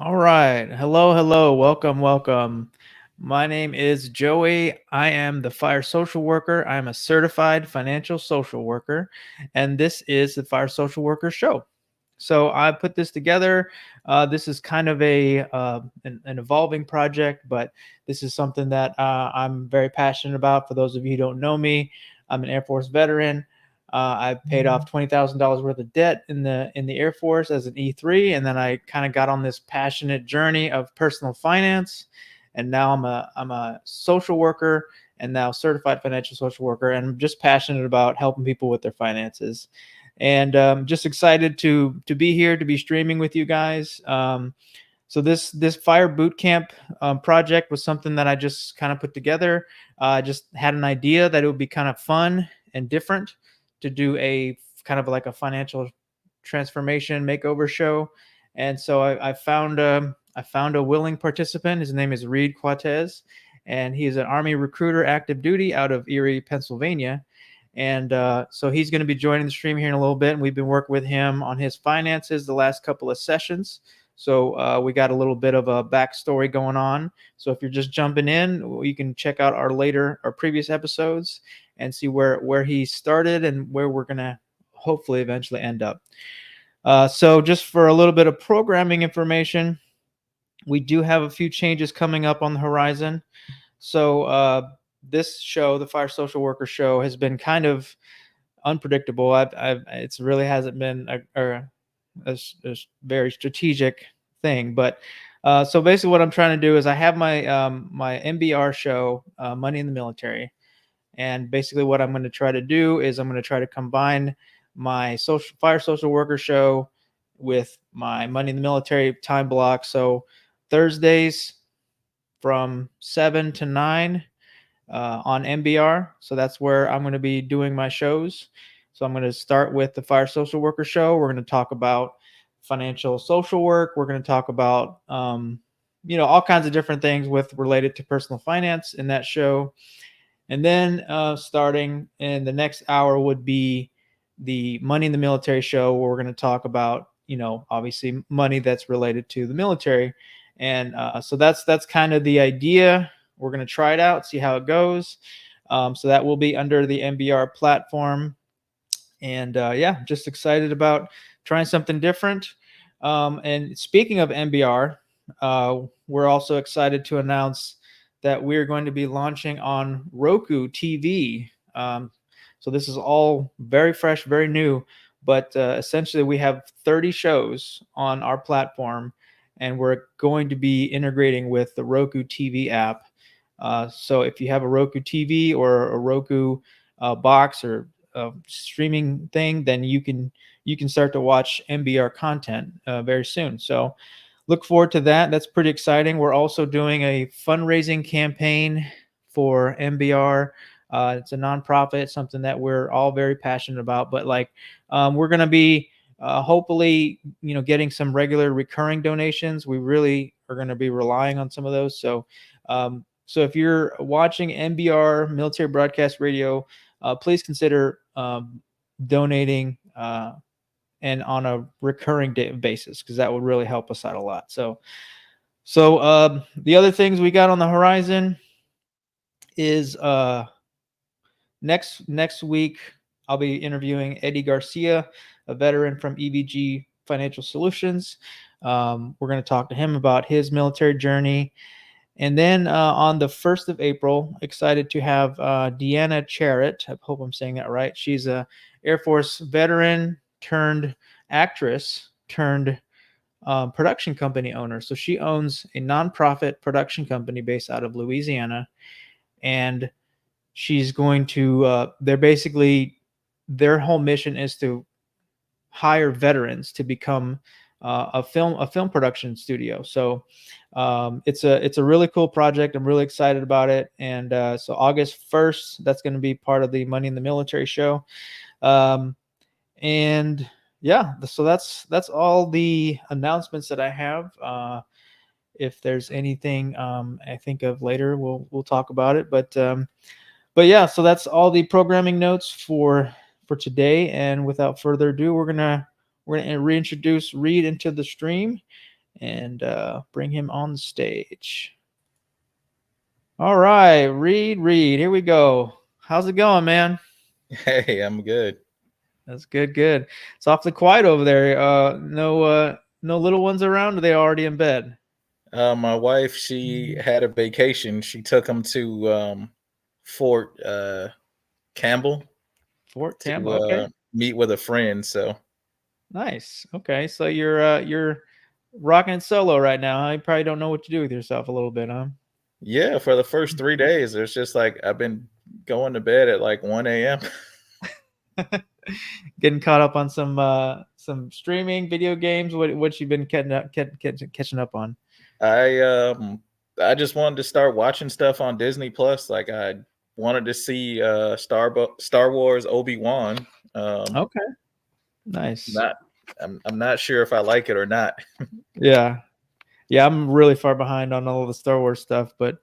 All right. Hello, hello. Welcome, welcome. My name is Joey. I am the fire social worker. I'm a certified financial social worker, and this is the Fire Social Worker Show. So I put this together. This is kind of an evolving project, but this is something that I'm very passionate about. For those of you who don't know me, I'm an Air Force veteran. I paid off $20,000 worth of debt in the Air Force as an E3, and then I kind of got on this passionate journey of personal finance, and now I'm a social worker and now certified financial social worker, and I'm just passionate about helping people with their finances, and just excited to be here to be streaming with you guys. So this fire boot camp project was something that I just kind of put together. I just had an idea that it would be kind of fun and different to do a kind of like a financial transformation makeover show, and so I found a willing participant. His name is Reid Quatez, and he is an Army recruiter, active duty, out of Eerie, Pennsylvania. And so he's going to be joining the stream here in a little bit. And we've been working with him on his finances the last couple of sessions. So we got a little bit of a backstory going on. So if you're just jumping in, you can check out our previous episodes and see where he started and where we're gonna hopefully eventually end up. So just for a little bit of programming information, we do have a few changes coming up on the horizon. So this show, the Fire Social Worker Show, has been kind of unpredictable. It's really hasn't been a very strategic thing. But so basically, what I'm trying to do is I have my MBR show, Money in the Military, and basically what I'm going to try to do is I'm going to try to combine my fire social worker show with my Money in the Military time block. So Thursdays from 7 to 9 on MBR. So that's where I'm going to be doing my shows. So I'm going to start with the Fire Social Worker Show. We're going to talk about financial social work. We're going to talk about all kinds of different things with related to personal finance in that show. And then starting in the next hour would be the Money in the Military Show, where we're going to talk about obviously money that's related to the military. And so that's kind of the idea. We're going to try it out, see how it goes. So that will be under the MBR platform. And yeah, just excited about trying something different. And speaking of MBR, we're also excited to announce that we're going to be launching on Roku TV. So this is all very fresh, very new. But essentially, we have 30 shows on our platform, and we're going to be integrating with the Roku TV app. So if you have a Roku TV or a Roku box or streaming thing, then you can start to watch MBR content very soon. So look forward to that. That's pretty exciting. We're also doing a fundraising campaign for MBR. It's a nonprofit, something that we're all very passionate about. But we're going to be hopefully, getting some regular recurring donations. We really are going to be relying on some of those. So if you're watching MBR, Military Broadcast Radio, please consider donating and on a recurring basis, because that would really help us out a lot. So the other things we got on the horizon is next week I'll be interviewing Eddie Garcia, a veteran from EVG Financial Solutions. We're going to talk to him about his military journey. And then on the 1st of April, excited to have Deanna Charrett. I hope I'm saying that right. She's a Air Force veteran turned actress turned production company owner. So she owns a nonprofit production company based out of Louisiana, and she's going to. Their whole mission is to hire veterans to become a film production studio. So it's a really cool project. I'm really excited about it. And so August 1st, that's going to be part of the Money in the Military show. And yeah, so that's all the announcements that I have. If there's anything I think of later, we'll talk about it. But yeah, so that's all the programming notes for today. And without further ado, we're gonna reintroduce Reid into the stream. and bring him on the stage. All right, Reid, here we go. How's it going, man? Hey, I'm good. That's good, good. It's awfully quiet over there. No little ones around. Or are they already in bed? My wife, she had a vacation. She took him to Fort Campbell Fort Campbell. to Okay, meet with a friend. So nice. Okay, so you're rocking it solo right now, huh? You probably don't know what to do with yourself a little bit, huh? yeah, for the first 3 days, it's just like I've been going to bed at like 1 a.m. Getting caught up on some streaming video games. What you been catching up on? I um I just wanted to start watching stuff on Disney Plus. Like I wanted to see Star Wars Obi-Wan. Um, Okay, nice. not I'm not sure if I like it or not. Yeah, yeah. I'm really far behind on all of the Star Wars stuff, but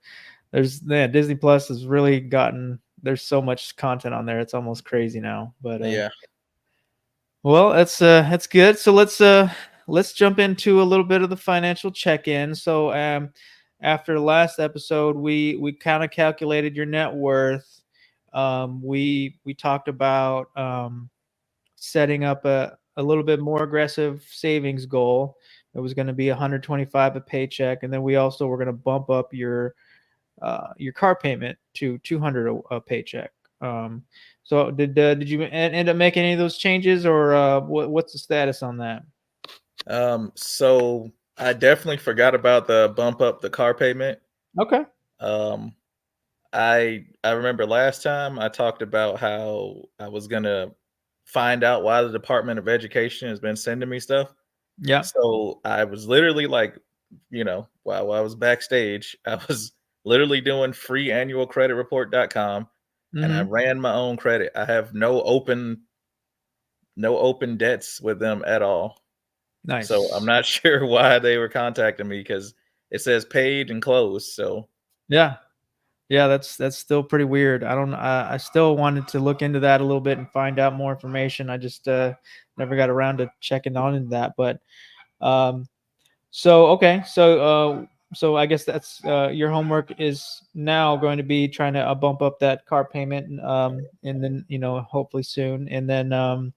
Disney Plus has really gotten. There's so much content on there. It's almost crazy now. But Yeah. well, that's good. So let's jump into a little bit of the financial check-in. So after the last episode, we kind of calculated your net worth. We talked about setting up a little bit more aggressive savings goal. It was going to be 125 a paycheck, and then we also were going to bump up your car payment to 200 a paycheck. Um, so did you end up making any of those changes, or what's the status on that? So I definitely forgot about the bump up the car payment. Okay. Um, I remember last time I talked about how I was gonna find out why the Department of Education has been sending me stuff. Yeah. So I was literally like, while I was backstage, I was literally doing freeannualcreditreport.com and I Mm-hmm. ran my own credit. I have no open debts with them at all. So I'm Nice. not sure why they were contacting me because it says paid and closed. So Yeah. Yeah, that's still pretty weird. I still wanted to look into that a little bit and find out more information. I just never got around to checking on into that. But um, so okay, so I guess that's your homework is now going to be trying to bump up that car payment, and then hopefully soon. And then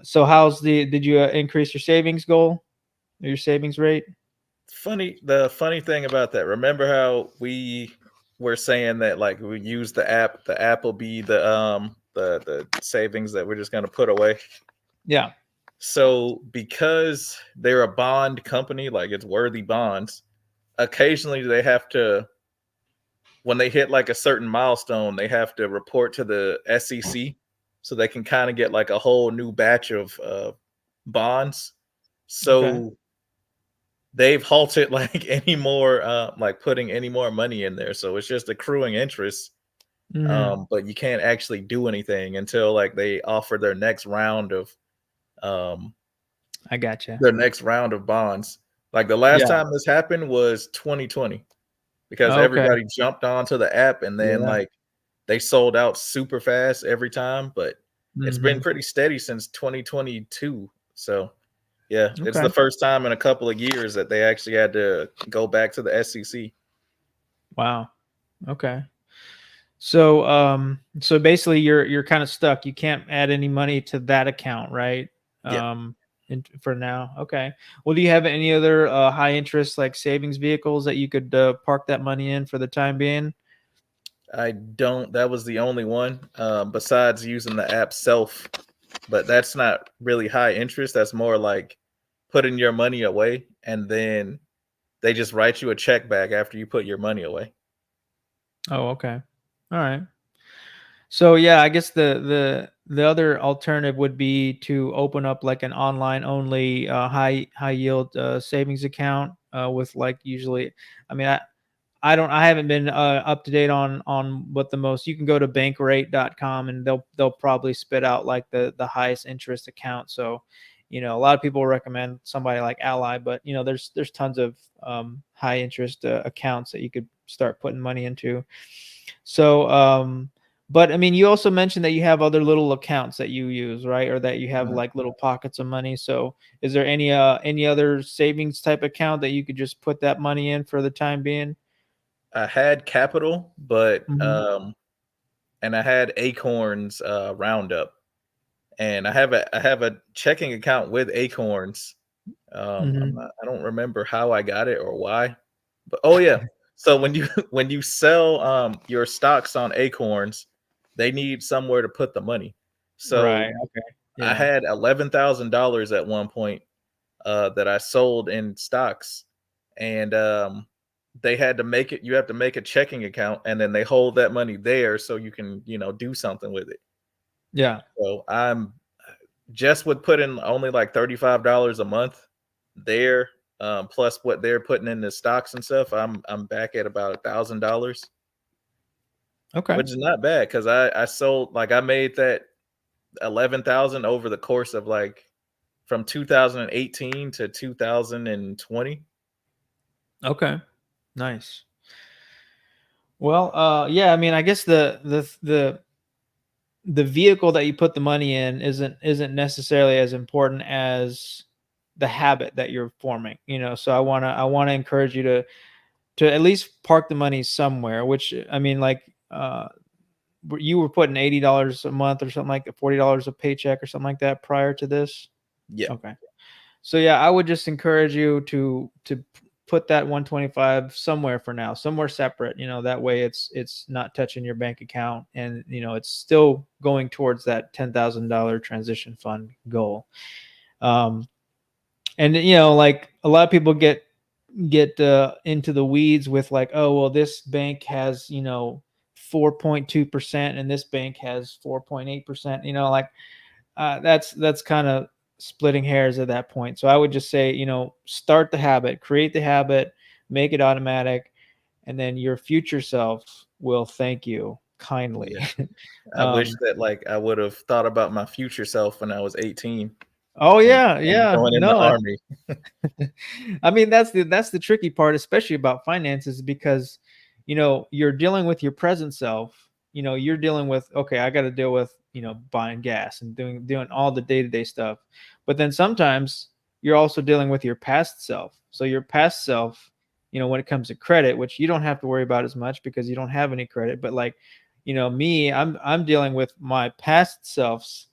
so did you increase your savings goal or your savings rate? the funny thing about that, remember how we were saying that like we use the app will be the savings that we're just gonna put away. Yeah. So because they're a bond company, like it's worthy bonds, occasionally they have to when they hit like a certain milestone, they have to report to the SEC so they can kind of get like a whole new batch of bonds. Okay. So they've halted like any more like putting any more money in there. So it's just accruing interest. Hmm. But you can't actually do anything until like they offer um I gotcha. their next round of bonds. Like the last Yeah. time this happened was 2020 because Okay. everybody jumped onto the app and then Yeah. like they sold out super fast every time, but it's been Hmm. pretty steady since 2022. So, yeah, it's Okay. the first time in a couple of years that they actually had to go back to the SEC. Wow. Okay. So basically you're kind of stuck. You can't add any money to that account, right? Yeah, For now. Okay. Well, do you have any other high interest like savings vehicles that you could park that money in for the time being? I don't. That was the only one besides using the app self, but that's not really high interest. That's more like putting your money away and then they just write you a check back after you put your money away. Oh, okay. All right. So yeah, I guess the other alternative would be to open up like an online only high yield savings account with like usually. I mean, I haven't been up to date on what the most. You can go to bankrate.com and they'll probably spit out like the highest interest account. So a lot of people recommend somebody like Ally, but there's tons of high interest accounts that you could start putting money into. So But I mean, you also mentioned that you have other little accounts that you use, right? Or that you have Mhm. like little pockets of money. So is there any other savings type account that you could just put that money in for the time being? I had Capital, but Hmm. and I had Acorns Roundup, and I have a checking account with Acorns. Hmm. I don't remember how I got it or why, but oh yeah. So when you when you sell your stocks on Acorns, they need somewhere to put the money. Right. So Okay. I Yeah. had $11,000 at one point that I sold in stocks, and they had to make it. You have to make a checking account, and then they hold that money there so you can do something with it. Yeah. So I'm just would put in only like $35 a month there, plus what they're putting in the stocks and stuff. I'm back at about $1,000, Okay. which is not bad because I sold like I made that 11,000 over the course of like from 2018 to 2020. Okay. Nice. Well, yeah, I mean, I guess the vehicle that you put the money in isn't necessarily as important as the habit that you're forming, so I want to encourage you to at least park the money somewhere, which I mean, like, you were putting $80 a month or something like that, $40 a paycheck or something like that prior to this. Yeah, Okay. So yeah, I would just encourage you to put that 125 somewhere for now, somewhere separate. That way it's not touching your bank account, and it's still going towards that $10,000 transition fund goal. Um, and like a lot of people get into the weeds with like, oh well, this bank has 4.2% and this bank has 4.8%. Like, that's kind of splitting hairs at that point. So I would just say, start the habit, create the habit, make it automatic, and then your future self will thank you kindly. yeah. I wish um, that like I would have thought about my future self when I was 18 oh and yeah, yeah, going in the no, army. I mean, that's the tricky part, especially about finances, because you're dealing with your present self. You're dealing with, okay, I got to deal with buying gas and doing all the day to day stuff, but then sometimes you're also dealing with your past self. So your past self, when it comes to credit, which you don't have to worry about as much because you don't have any credit, but like, me, I'm dealing with my past self's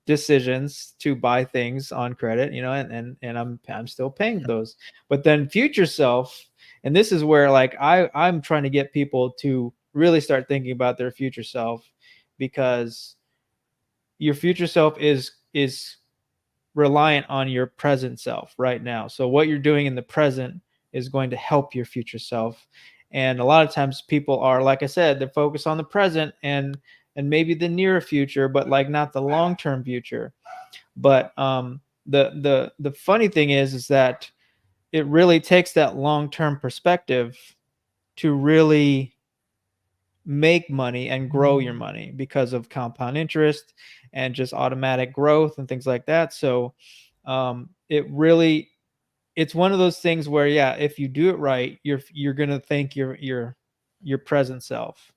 decisions to buy things on credit, and I'm still paying those. But then future self, and this is where like I'm trying to get people to really start thinking about their future self, because your future self is reliant on your present self right now. So what you're doing in the present is going to help your future self. And a lot of times people are, like I said, they're focused on the present and maybe the near future, but like not the long-term future. But the funny thing is that it really takes that long-term perspective to really make money and grow your money because of compound interest and just automatic growth and things like that. So it's one of those things where, yeah, if you do it right, you're gonna thank your present self.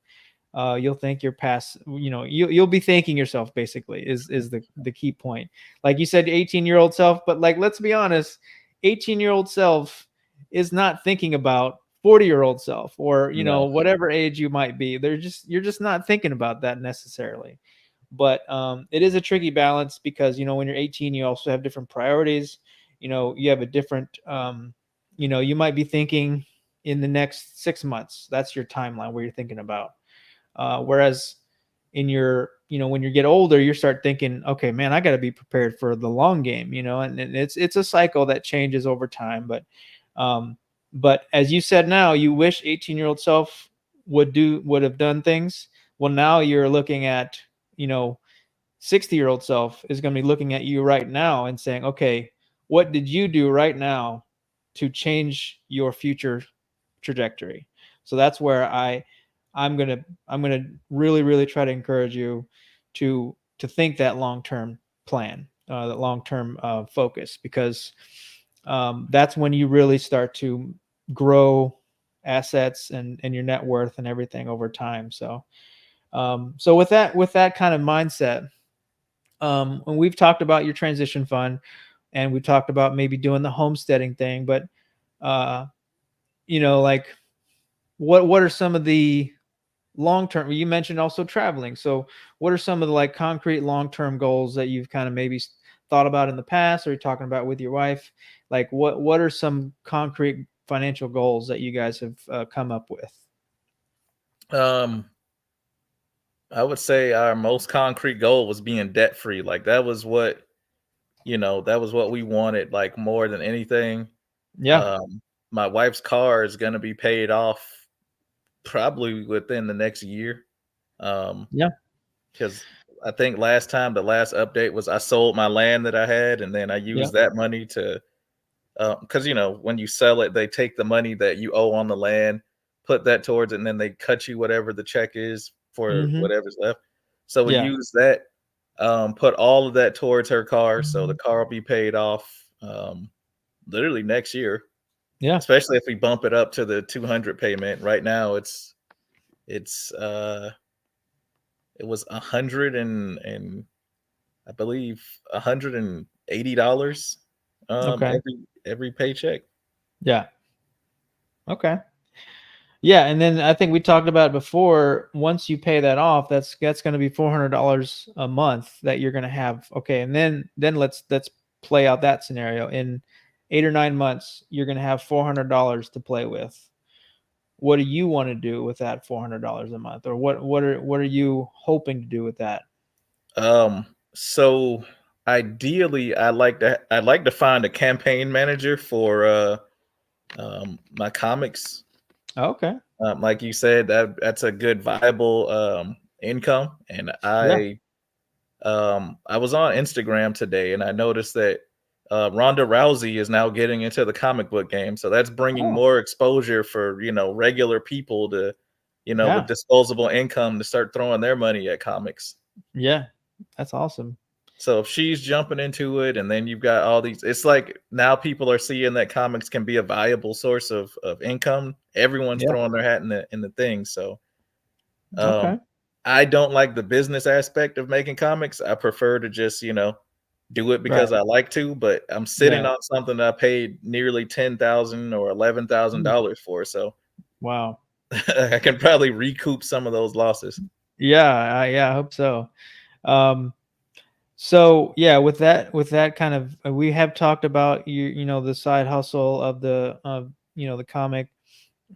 You'll thank your past. You'll be thanking yourself, basically, is the key point. Like you said, 18-year-old self, but like, let's be honest, 18-year-old self is not thinking about 40-year-old self, or No. whatever age you might be. You're just not thinking about that necessarily. But it is a tricky balance, because when you're 18, you also have different priorities. You have a different you might be thinking in the next 6 months. That's your timeline where you're thinking about. Whereas in your, when you get older, you start thinking, okay, man, I got to be prepared for the long game, and it's a cycle that changes over time. Um, but as you said, now you wish 18-year-old self would have done things. Well, now you're looking at, you know, 60-year-old self is going to be looking at you right now and saying, okay, what did you do right now to change your future trajectory? So that's where I'm gonna really, really try to encourage you to think that long-term plan, that long-term focus, because that's when you really start to grow assets and your net worth and everything over time. So So with that kind of mindset, and we've talked about your transition fund, and we've talked about maybe doing the homesteading thing, but uh, like what are some of the long term? You mentioned also traveling. So what are some of the like concrete long term goals that you've kind of maybe thought about in the past, or you're talking about with your wife? Like what are some concrete financial goals that you guys have come up with? Um, I would say our most concrete goal was being debt free. Like that was what, that was what we wanted, like more than anything. Yeah, Um, my wife's car is gonna be paid off probably within the next year. yeah, Because I think last time the last update was I sold my land that I had, and then I yeah. used that money to, because when you sell it, they take the money that you owe on the land, put that towards it, and then they cut you whatever the check is for Mm-hmm. whatever's left. So we Yeah. use that, put all of that towards her car, so the car will be paid off literally next year. Yeah. Especially if we bump it up to the 200 payment. Right now, it's it was 100 and I believe $180 Okay. every paycheck. Yeah. Okay. Yeah, and then I think we talked about before. Once you pay that off, that's going to be $400 a month that you're going to have. Okay, and then let's play out that scenario. In 8 or 9 months, you're going to have $400 to play with. What do you want to do with that $400 a month, or what are you hoping to do with that? So ideally, I'd like to find a campaign manager for my comics. Okay. Like you said, that's a good viable income, and Yeah. I was on Instagram today and I noticed that Ronda Rousey is now getting into the comic book game. So that's bringing Oh, more exposure for, regular people to, with yeah. disposable income to start throwing their money at comics. Yeah. That's awesome. So if she's jumping into it and then you've got all these, it's like now people are seeing that comics can be a viable source of income. Everyone's Yeah. throwing their hat in the thing. So Okay. um, I don't like the business aspect of making comics. I prefer to just, do it Right. because I like to, but I'm sitting Yeah. on something that I paid nearly 10,000 or Mm. $11,000 for, so Wow. I can probably recoup some of those losses. Yeah, I hope so. Um, so yeah, with that kind of, we have talked about the side hustle of the comic,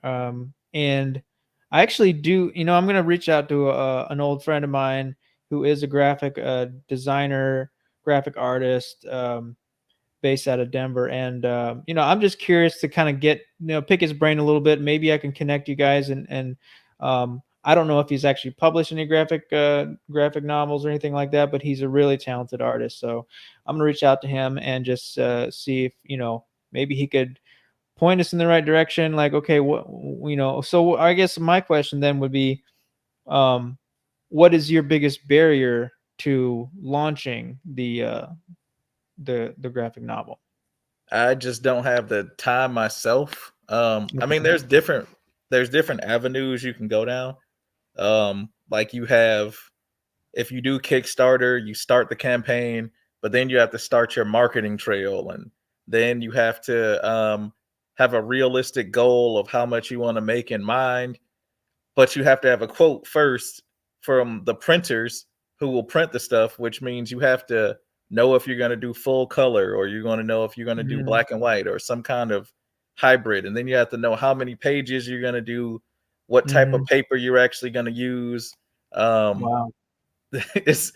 and I actually do. I'm gonna reach out to an old friend of mine who is a graphic designer, graphic artist, based out of Denver. And I'm just curious to kind of get pick his brain a little bit. Maybe I can connect you guys, and I don't know if he's actually published any graphic novels or anything like that, but he's a really talented artist. So I'm gonna reach out to him and just see if maybe he could point us in the right direction. Like, okay, So I guess my question then would be, um, what is your biggest barrier to launching the graphic novel? I just don't have the time myself. I mean, Okay. there's different avenues you can go down. Like you have if you do Kickstarter, you start the campaign, but then you have to start your marketing trail, and then you have to have a realistic goal of how much you want to make in mind. But you have to have a quote first from the printers who will print the stuff, which means you have to know if you're going to do full color or you're going to know if you're going to do Mhm. black and white or some kind of hybrid. And then you have to know how many pages you're going to do, what type of Mhm. paper you're actually going to use. Um, Wow. it's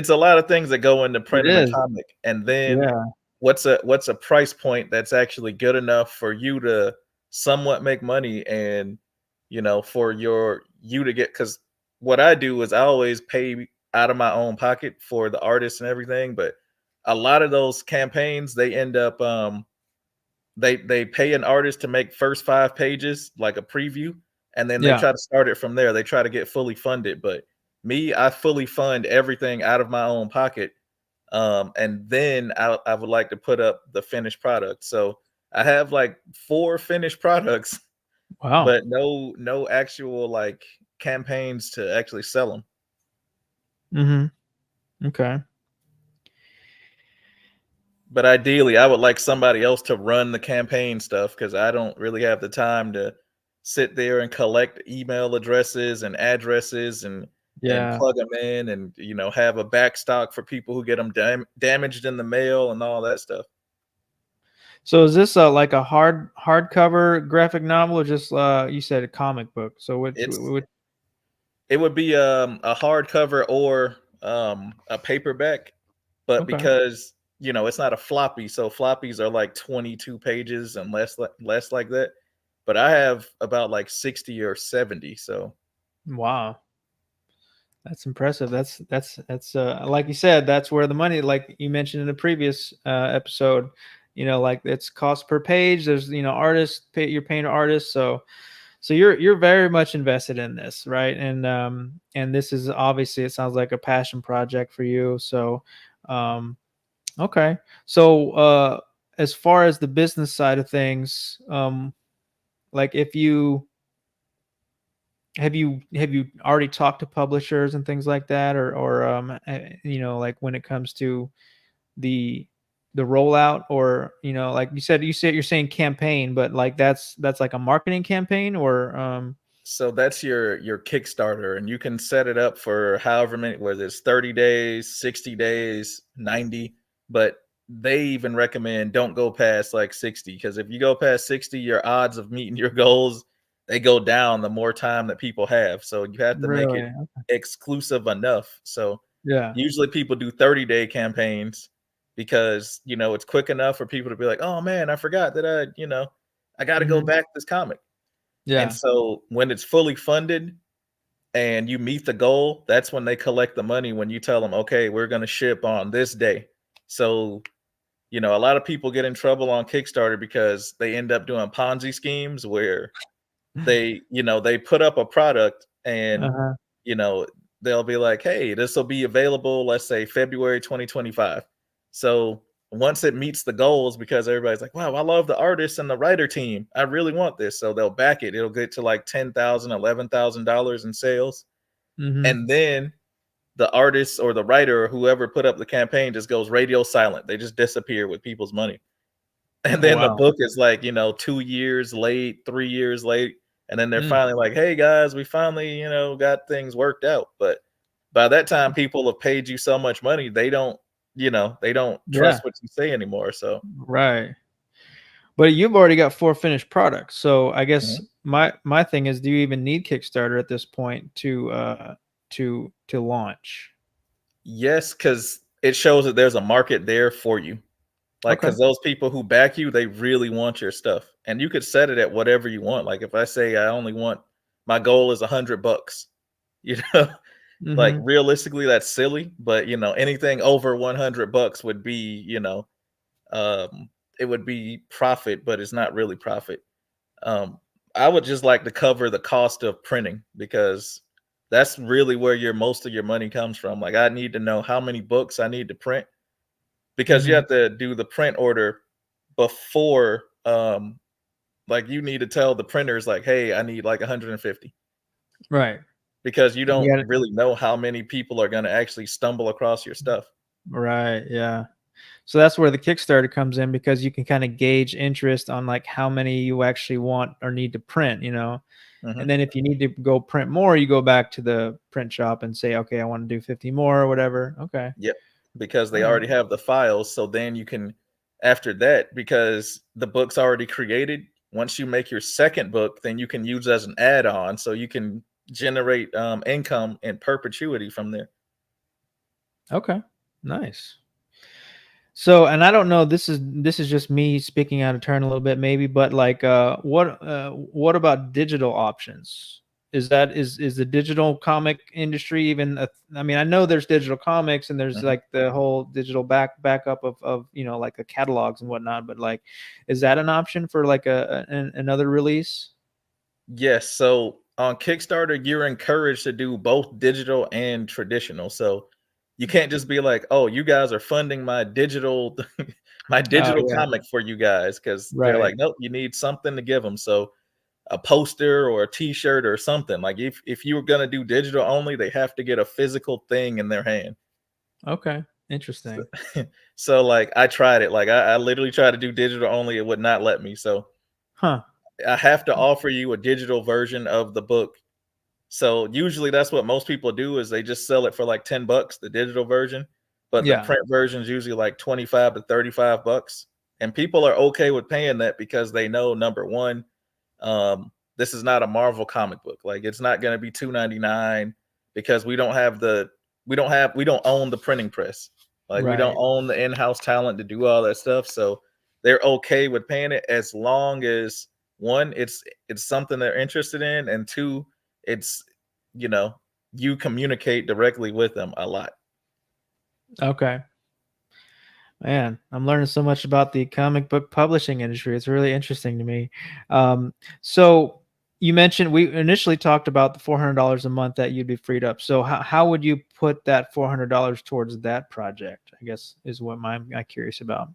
a lot of things that go into It printing a is. comic, and then Yeah. what's a price point that's actually good enough for you to somewhat make money, and for you to get, because what I do is I always pay out of my own pocket for the artists and everything, but a lot of those campaigns they end up they pay an artist to make first 5 pages like a preview, and then they Yeah. try to start it from there. They try to get fully funded, but me, I fully fund everything out of my own pocket, and then I would like to put up the finished product. So I have like 4 finished products, Wow. but no actual like campaigns to actually sell them. Okay. But ideally, I would like somebody else to run the campaign stuff because I don't really have the time to sit there and collect email addresses and addresses and Yeah. plug them in and have a backstock for people who get them damaged in the mail and all that stuff. So is this like a hardcover graphic novel, or just you said a comic book? So It's which it would be a hardcover or a paperback, but okay. because it's not a floppy, so floppies are like 22 pages and less like that. But I have about like 60 or 70, so Wow. That's impressive. That's like you said, that's where the money, like you mentioned in the previous episode, like it's cost per page. There's artists you're paying artists, so you're very much invested in this, right? And this is obviously, it sounds like a passion project for you. So okay. So as far as the business side of things, like if you have you already talked to publishers and things like that, or like when it comes to the rollout, or like you said you're saying campaign, but like that's like a marketing campaign, or so that's your Kickstarter, and you can set it up for however many, whether it's 30 days, 60 days, 90. But they even recommend don't go past like 60, because if you go past 60, your odds of meeting your goals, they go down the more time that people have. So you have to make it really? exclusive enough. So Yeah. usually people do 30-day campaigns because it's quick enough for people to be like, oh man, I forgot that I got to go Hmm. back this comic. And Yeah. so when it's fully funded and you meet the goal, that's when they collect the money, when you tell them, okay, we're going to ship on this day. So, a lot of people get in trouble on Kickstarter because they end up doing Ponzi schemes where they put up a product and, Uh-huh. you know, they'll be like, hey, this will be available, let's say February 2025. So once it meets the goals, because everybody's like, wow, I love the artist and the writer team, I really want this. So they'll back it. It'll get to like $10,000, $11,000 in sales. Hmm. And then the artist or the writer or whoever put up the campaign just goes radio silent. They just disappear with people's money. And Oh, then the wow. book is like, 2 years late, 3 years late. And then they're Mm. finally like, hey guys, we finally, got things worked out. But by that time, people have paid you so much money, they don't Yeah. trust what you say anymore. So Right. But you've already got 4 finished products. So I guess Mhm. my thing is, do you even need Kickstarter at this point to launch? Yes, because it shows that there's a market there for you. Like, Okay. because those people who back you, they really want your stuff. And you could set it at whatever you want. Like if I say I only want, my goal is $100, you know, like Mhm. realistically that's silly, but anything over $100 would be, um it would be profit, but it's not really profit. um I would just like to cover the cost of printing, because that's really where your most of your money comes from. Like I need to know how many books I need to print, because you Mhm. have to do the print order before, like you need to tell the printers like, hey, I need like 150, Right. because you You don't got it. really know how many people are going to actually stumble across your stuff. Right, yeah. So that's where the Kickstarter comes in, because you can kind of gauge interest on like how many you actually want or need to print. Hmm. And then if you need to go print more, you go back to the print shop and say, okay, I want to do 50 more or whatever. Okay. Yep, because All they right. already have the files. So then you can, after that, because the book's already created, once you make your second book, then you can use as an add-on, so you can generate income in perpetuity from there. Okay. Nice. So, and I don't know, this is just me speaking out of turn a little bit maybe, but like what about digital options? Is the digital comic industry even I mean, I know there's digital comics and there's Mhm. like the whole digital backup of like the catalogs and whatnot, but like is that an option for like another release? Yes, so on Kickstarter, you're encouraged to do both digital and traditional. So you can't just be like, "Oh, you guys are funding my digital my Oh digital yeah. comic for you guys," because they're Right. like, "Nope, you need something to give them." So a poster or a T-shirt or something. Like if you were gonna do digital only, they have to get a physical thing in their hand. Okay. So, Interesting. so like I tried it. Like I literally tried to do digital only. It would not let me. So Huh. I have to offer you a digital version of the book. So usually that's what most people do is they just sell it for like $10, the digital version, but the Yeah. print version is usually like 25 to 35 bucks. And people are okay with paying that because they know number one, this is not a Marvel comic book. Like it's not going to be 2.99 because we don't own the printing press. Like we don't Right. own the in-house talent to do all that stuff. So they're okay with paying it as long as one, it's something they're interested in, and two, it's you know, you communicate directly with them a lot. Okay. Man, I'm learning so much about the comic book publishing industry. It's really interesting to me. So you mentioned we initially talked about the $400 a month that you'd be freed up. So how would you put that $400 towards that project? I guess is what I'm curious about.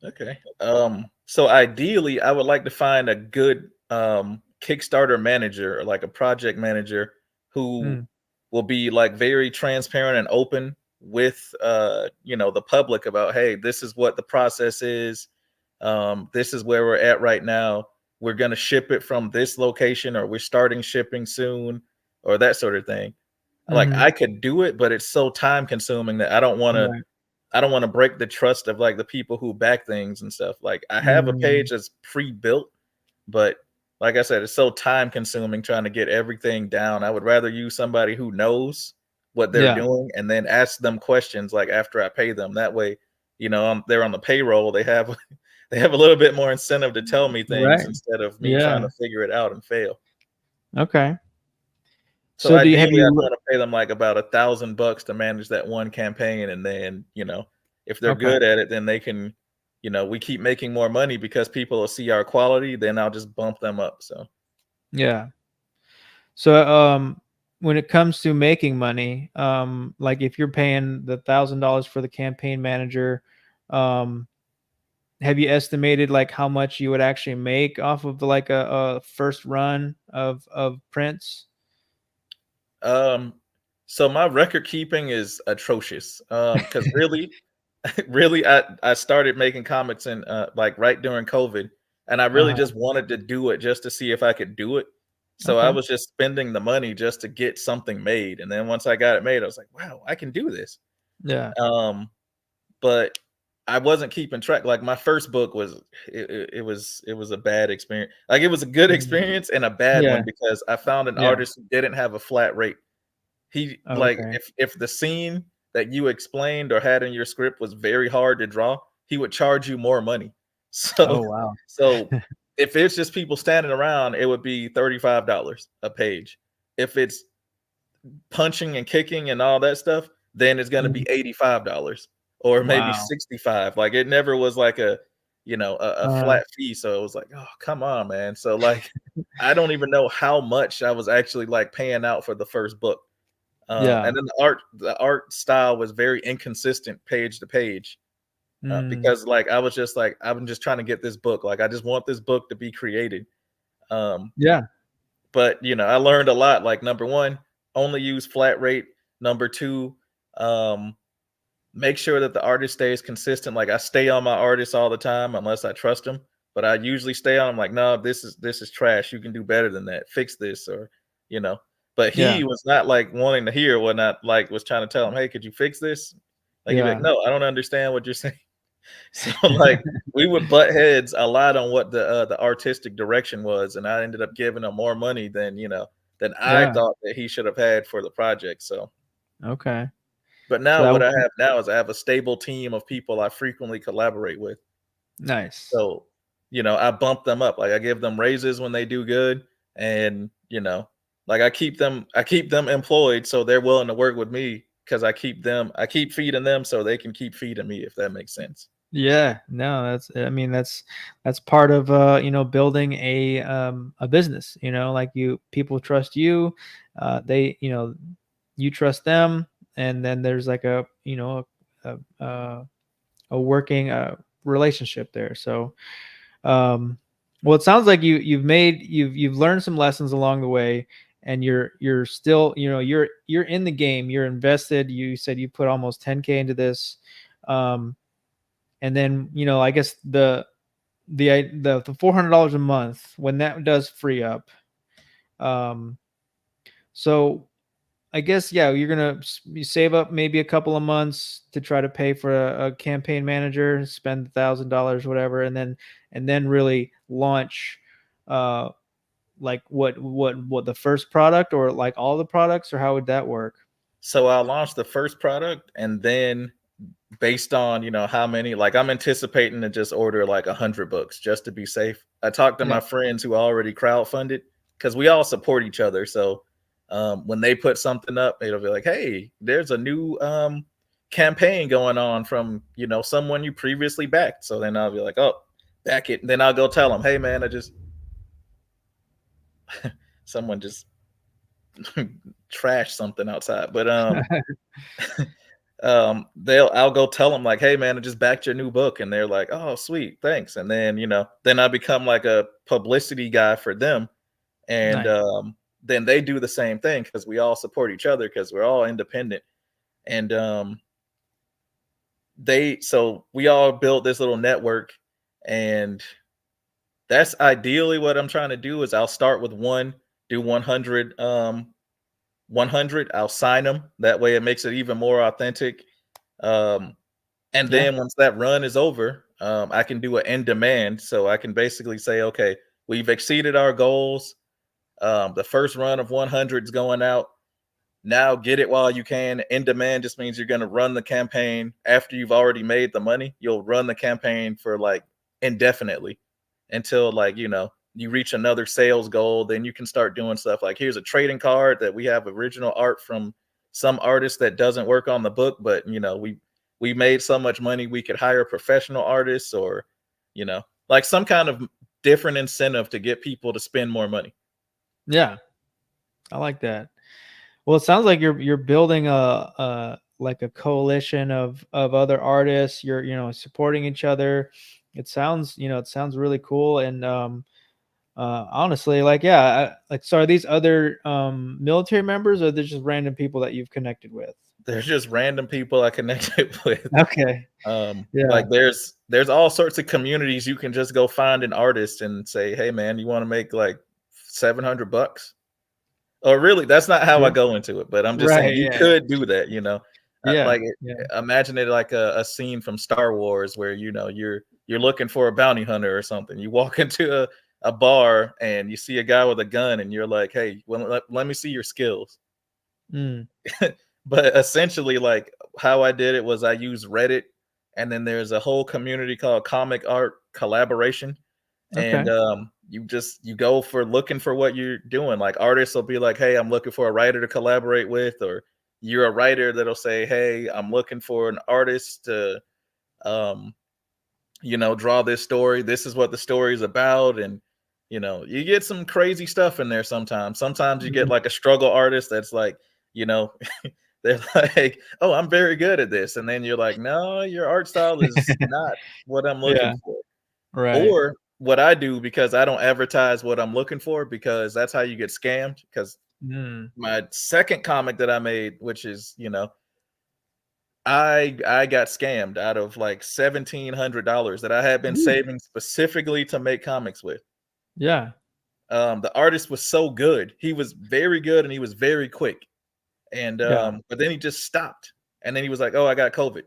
Okay. So ideally, I would like to find a good Kickstarter manager or like a project manager who Mm, will be like very transparent and open with the public about, hey, this is what the process is. This is where we're at right now. We're gonna ship it from this location, or we're starting shipping soon, or that sort of thing. Like mm-hmm. I could do it, but it's so time consuming that Right. I don't want to break the trust of like the people who back things and stuff. Like I have a Mm, page that's pre-built, but like I said, it's so time consuming trying to get everything down. I would rather use somebody who knows what they're yeah. doing and then ask them questions like after I pay them. That way, they're on the payroll. They have they have a little bit more incentive to tell me things Right. instead of me trying Yeah. to figure it out and fail. Okay. So So do you have ideally, you? I'd want to pay them like about $1,000 to manage that one campaign, and then if they're Okay. good at it, then they can, we keep making more money because people will see our quality. Then I'll just bump them up. So Yeah. So, when it comes to making money, like if you're paying the $1,000 for the campaign manager, um, have you estimated like how much you would actually make off of like a first run of prints? um, so my record keeping is atrocious. Because really, really, I started making comics in like right during COVID, and I really Uh-huh. just wanted to do it just to see if I could do it. So I Okay. was just spending the money just to get something made, and then once I got it made, I was like, "Wow, I can do this." Yeah. Um, but I wasn't keeping track. Like my first book was it was a bad experience. Like it was a good Mhm. experience and a bad Yeah. one because I found an Yeah. artist who didn't have a flat rate. He like Okay. if the scene that you explained or had in your script was very hard to draw, he would charge you more money. So Oh, wow. so if it's just people standing around, it would be $35 a page. If it's punching and kicking and all that stuff, then it's gonna Mhm. be $85 or maybe Wow. 65. Like it never was like a Uh, flat fee. So it was like, oh come on, man. So like I don't even know how much I was actually like paying out for the first book. yeah. And then the art style was very inconsistent page to page. Mm. Because like I was just like, I'm just trying to get this book. Like I just want this book to be created. Um, Yeah. but I learned a lot. Like number one, only use flat rate. Number two, um, make sure that the artist stays consistent. Like I stay on my artists all the time unless I trust them. But I usually stay on. I'm like, no, this is trash. You can do better than that. Fix this, or you know. But Yeah. he was not like wanting to hear what not like was trying to tell him, hey, could you fix this? Like he'd be like, Yeah. no, I don't understand what you're saying. So like we would butt heads a lot on what the artistic direction was, and I ended up giving him more money than than I Yeah. thought that he should have had for the project. So, Okay. but So now that what would I be have now is I have a stable team of people I frequently collaborate with. nice. So, I bump them up. Like I give them raises when they do good, and like I keep them employed so they're willing to work with me because I keep feeding them so they can keep feeding me if that makes sense. Yeah, no, that's I mean that's part of building a business, like you people trust you, they, you trust them, and then there's like a working relationship there. So, um Well, it sounds like you've learned some lessons along the way, and you're still, you're in the game. You're invested. You said you put almost 10K into this, and then I guess the $400 a month, when that does free up. Um, so I guess, yeah, you're gonna you save up maybe a couple of months to try to pay for a campaign manager, spend $1,000, whatever, and then really launch, uh, like what the first product, or like all the products, or how would that work? So I'll launch the first product, and then based on how many, like I'm anticipating to just order like 100 books just to be safe. I talked to Yeah. my friends who already crowdfunded because we all support each other. So when they put something up, it'll be like, hey, there's a new campaign going on from someone you previously backed. So then I'll be like, oh, back it. And then I'll go tell them, hey man, I just someone just trashed something outside. But I'll go tell them like, hey man, I just backed your new book, and they're like, oh sweet, thanks. And then then I become like a publicity guy for them, and Nice. then they do the same thing because we all support each other because we're all independent. And so we all built this little network, and that's ideally what I'm trying to do. Is I'll start with one, do 100, 100, I'll sign them. That way it makes it even more authentic. um And Yeah. then once that run is over, I can do an in demand. So I can basically say, okay, we've exceeded our goals. The first run of 100 is going out. Now get it while you can. In demand just means you're going to run the campaign after you've already made the money. You'll run the campaign for like indefinitely until like, you reach another sales goal. Then you can start doing stuff like, here's a trading card that we have original art from some artist that doesn't work on the book, but we made so much money we could hire professional artists, or like some kind of different incentive to get people to spend more money. Yeah, I like that. Well, it sounds like you're building a like a coalition of other artists. You're supporting each other. It sounds really cool. And honestly, like, yeah, like, so are these other military members, or they're just random people that you've connected with? They're just random people I connected with. Okay. Yeah. Like there's all sorts of communities you can just go find an artist and say, hey man, you want to make like 700 bucks? Or really, that's not how I Yeah. go into it, but I'm just saying Right. you Yeah. could do that. Yeah. Like Yeah. imagine it like a scene from Star Wars where you're looking for a bounty hunter or something. You walk into a bar and you see a guy with a gun, and you're like, hey, well, let me see your skills. Mm. But essentially, like how I did it was I used Reddit, and then there's a whole community called Comic Art Collaboration, and Okay. you go for looking for what you're doing. Like artists will be like, hey, I'm looking for a writer to collaborate with, or you're a writer that'll say, hey, I'm looking for an artist to um draw this story. This is what the story is about. And you get some crazy stuff in there sometimes you get Mm. like a struggle artist that's like, you know they're like, oh, I'm very good at this, and then you're like, no, your art style is not what I'm looking Yeah. for. Right. Or what I do, because I don't advertise what I'm looking for, because that's how you get scammed. Because Mm. my second comic that I made, which is, I got scammed out of like $1,700 that I had been Ooh. saving specifically to make comics with. Yeah. The artist was so good. He was very good and he was very quick. And Yeah. but then he just stopped. And then he was like, "Oh, I got COVID."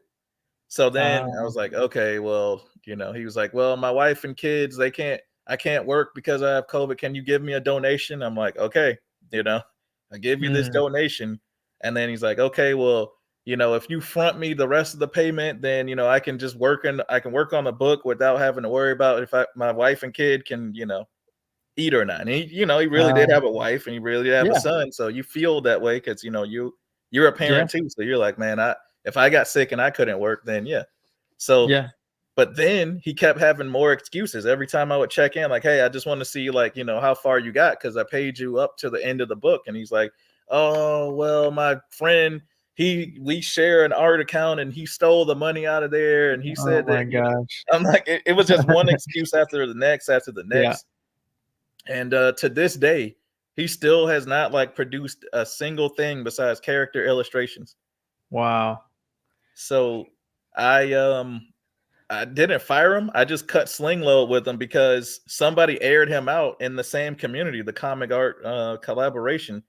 So then I was like, "Okay, well, he was like, "Well, my wife and kids, I can't work because I have COVID. Can you give me a donation?" I'm like, "Okay, you know, I give you this Mm. donation." And then he's like, "Okay, well, if you front me the rest of the payment, then I can work on the book without having to worry about if my wife and kid can, eat or not." And he really did Uh, have a wife and he really did have a yeah. son. So you feel that way because you're a Yeah. parent too. So you're like, man, if I got sick and I couldn't work, then yeah. So, Yeah. but then he kept having more excuses every time I would check in, like, hey, I just want to see, like, how far you got because I paid you up to the end of the book. And he's like, oh, well, my friend, we share an art account and he stole the money out of there and he Oh said that, my gosh. I'm like, it was just one excuse after the next after the Yeah. next. And to this day, he still has not like produced a single thing besides character illustrations. Wow. So I I didn't fire him. I just cut sling load with him because somebody aired him out in the same community, the comic art collaboration.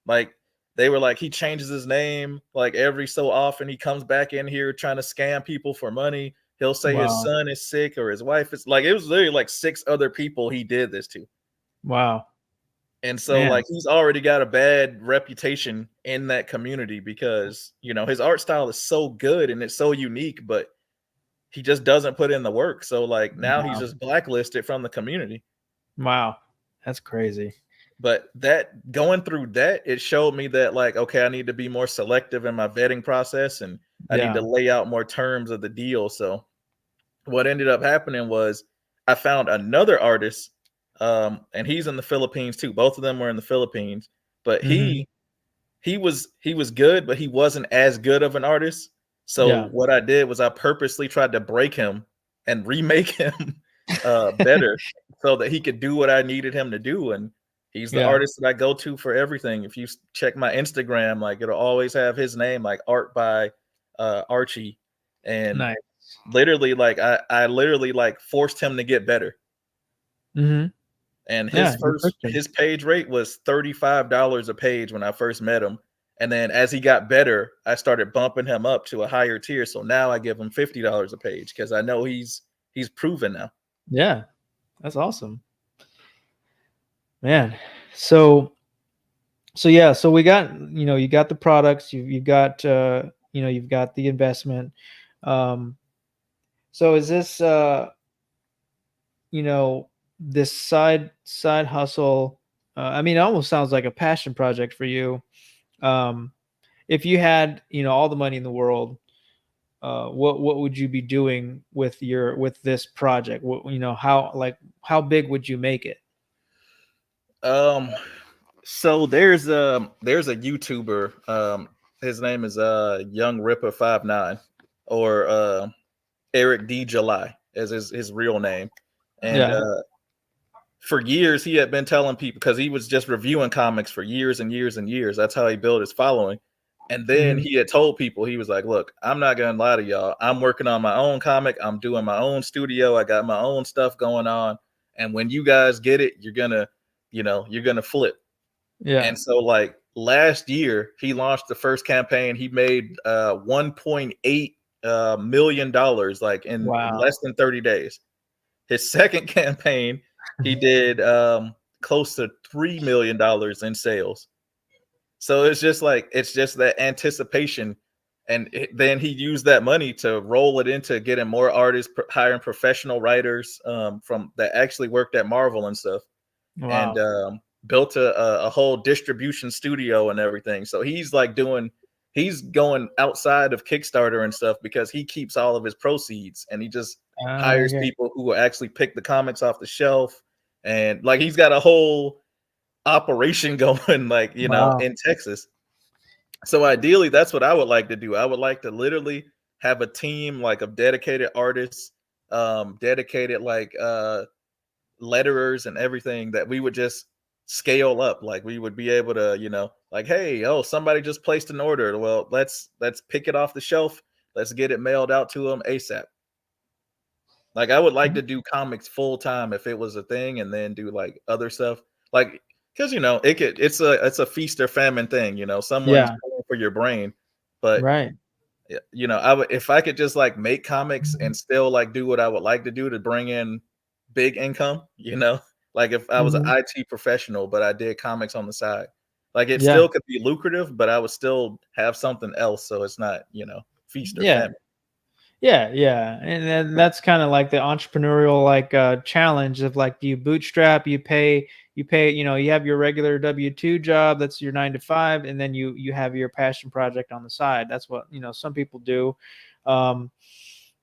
Like they were like, he changes his name like every so often. He comes back in here trying to scam people for money. He'll say his Wow. son is sick or his wife is like, it was literally like 6 other people he did this to. Wow. And so Man. like he's already got a bad reputation in that community because, his art style is so good and it's so unique, but he just doesn't put in the work. So like now he's Wow. just blacklisted from the community. Wow. That's crazy. But that going through that, it showed me that like, okay, I need to be more selective in my vetting process and I need to Yeah. lay out more terms of the deal. So what ended up happening was I found another artist, and he's in the Philippines too. Both of them were in the Philippines, but Mhm. he was good, but he wasn't as good of an artist. So Yeah. what I did was I purposely tried to break him and remake him better so that he could do what I needed him to do. And he's the Yeah. artist that I go to for everything. If you check my Instagram, like it'll always have his name, like art by Archie. And Nice. literally, like I literally like forced him to get better. Mhm. And Yeah, you pushed him. his page rate was $35 a page when I first met him. And then as he got better, I started bumping him up to a higher tier. So now I give him $50 a page because I know he's proven now. Yeah. That's awesome. Man. So yeah, so we got, you got the products, you've got you've got the investment. Um so is this this side hustle, I mean, it almost sounds like a passion project for you. Um if you had, all the money in the world, what would you be doing with this project? What, how big would you make it? Um, so there's a YouTuber. His name is Young Ripper 59 or Eric D. July as his real name. And Yeah. for years he had been telling people because he was just reviewing comics for years and years and years. That's how he built his following. And then Hmm. he had told people, he was like, look, I'm not gonna lie to y'all. I'm working on my own comic. I'm doing my own studio. I got my own stuff going on. And when you guys get it, you're gonna flip. Yeah. And so like last year, he launched the first campaign. He made $1.8 million like in Wow. less than 30 days. His second campaign, he did close to $3 million in sales. So it's just that anticipation, and then he used that money to roll it into getting more artists, hiring professional writers from that actually worked at Marvel and stuff, and Wow. built a whole distribution studio and everything. So he's going outside of Kickstarter and stuff because he keeps all of his proceeds and he just hires Okay. people who will actually pick the comics off the shelf. And like he's got a whole operation going, like, Wow. in Texas. So ideally, that's what I would like to do. I would like to literally have a team like of dedicated artists, dedicated like letterers and everything that we would just scale up. Like we would be able to, like, hey, oh, somebody just placed an order. Well, let's pick it off the shelf. Let's get it mailed out to them ASAP. Like I would like to do comics full time if it was a thing, and then do like other stuff. Like because it's a feast or famine thing. Someone's Yeah. paying for your brain, but Right. I would if I could just like make comics and still like do what I would like to do to bring in big income. Like if I was an Hmm. IT professional, but I did comics on the side, like it Yeah. still could be lucrative, but I would still have something else, so it's not feast or Yeah. famine. Yeah, yeah, and then that's kind of like the entrepreneurial challenge of like, do you bootstrap? You pay. You have your regular W-2 job, that's your 9 to 5, and then you have your passion project on the side. That's what some people do. Um,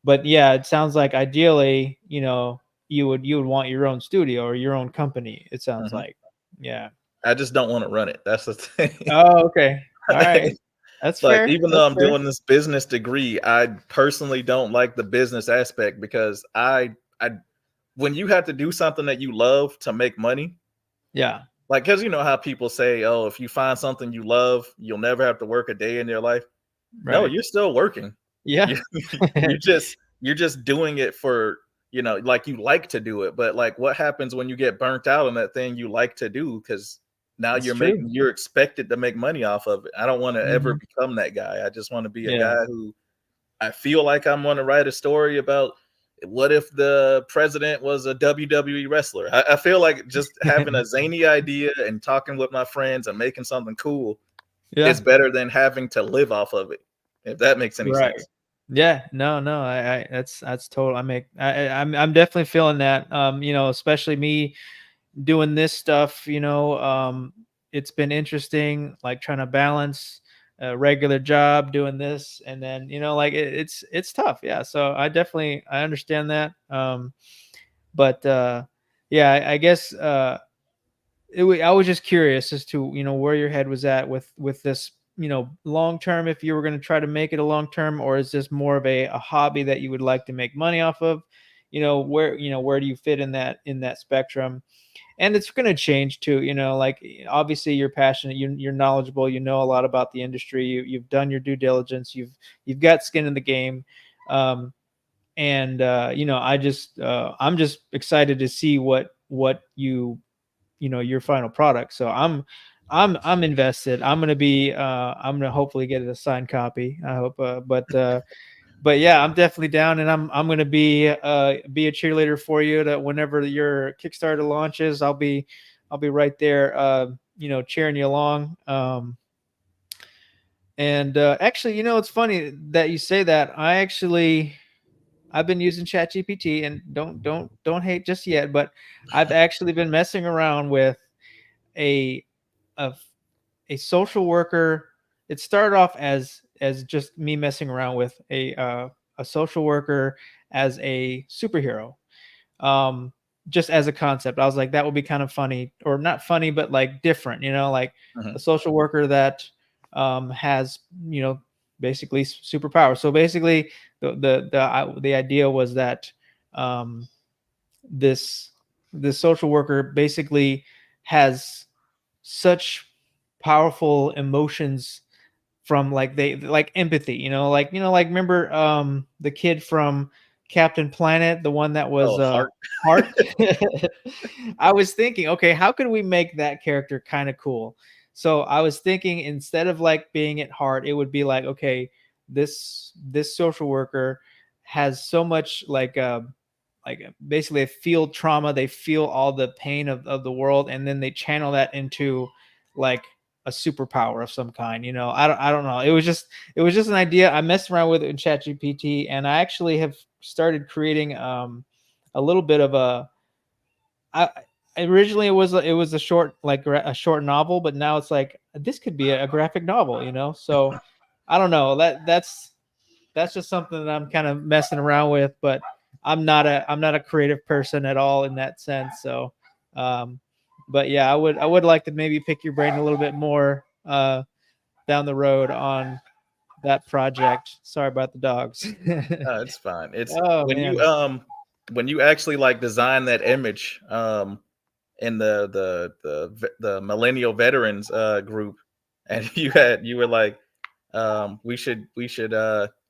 but yeah, it sounds like ideally, you would want your own studio or your own company. It sounds Mhm. like, yeah. I just don't want to run it. That's the thing. Oh, okay. All right. That's Like, fair. even though That's I'm fair. doing this business degree, I personally don't like the business aspect because I when you have to do something that you love to make money, Yeah. like, because you know how people say, oh, if you find something you love, you'll never have to work a day in your life. No, Right. you're still working. Yeah. You you're just doing it for, like, you like to do it, but like, what happens when you get burnt out on that thing you like to do? Because now That's true. you're expected to make money off of it. I don't want to ever Mhm. become that guy. I just want to be a Yeah. guy who I feel like I'm going to write a story about what if the president was a WWE wrestler. I feel like just having a zany idea and talking with my friends and making something cool is Yeah. better than having to live off of it. If that makes any Right. sense. Yeah. No, no, that's total. I'm definitely feeling that. Especially me doing this stuff, it's been interesting, like trying to balance a regular job doing this, and then, like it's tough. Yeah. So I understand that. But yeah, I guess I was just curious as to where your head was at with this, long term, if you were going to try to make it a long term, or is this more of a hobby that you would like to make money off of? Where do you fit in that spectrum? And it's going to change too, like, obviously you're passionate, you're knowledgeable, you know a lot about the industry, you've done your due diligence, you've got skin in the game. And I'm just excited to see what your final product. So I'm invested. I'm gonna hopefully get it a signed copy, I hope. But yeah, I'm definitely down, and I'm gonna be a cheerleader for you, that whenever your Kickstarter launches, I'll be right there, cheering you along. And actually, it's funny that you say that. I've been using ChatGPT, and don't hate just yet, but I've actually been messing around with a a a social worker. It started off as just me messing around with a social worker as a superhero. Um, just as a concept, I was like, that would be kind of funny, or not funny, but like different. Like a Mhm. social worker that has basically superpowers. So basically, the idea was that um, this this social worker basically has such powerful emotions, from like they like empathy, like remember the kid from Captain Planet, the one that was Oh, heart. Heart. I was thinking, okay, how could we make that character kind of cool? So I was thinking, instead of like being at Heart, it would be like, okay, this social worker has so much basically they feel trauma, they feel all the pain of the world, and then they channel that into like a superpower of some kind. I don't know, it was just an idea. I messed around with it in ChatGPT, and I actually have started creating a little bit of I originally it was a short, like a short novel, but now it's like this could be a graphic novel. So I don't know, that's just something that I'm kind of messing around with, but I'm not a creative person at all in that sense. So, um, but yeah, I would like to maybe pick your brain a little bit more down the road on that project. Sorry about the dogs. It's fine. It's Oh man. when you actually like design that image in the millennial veterans group, and you were like, we should get a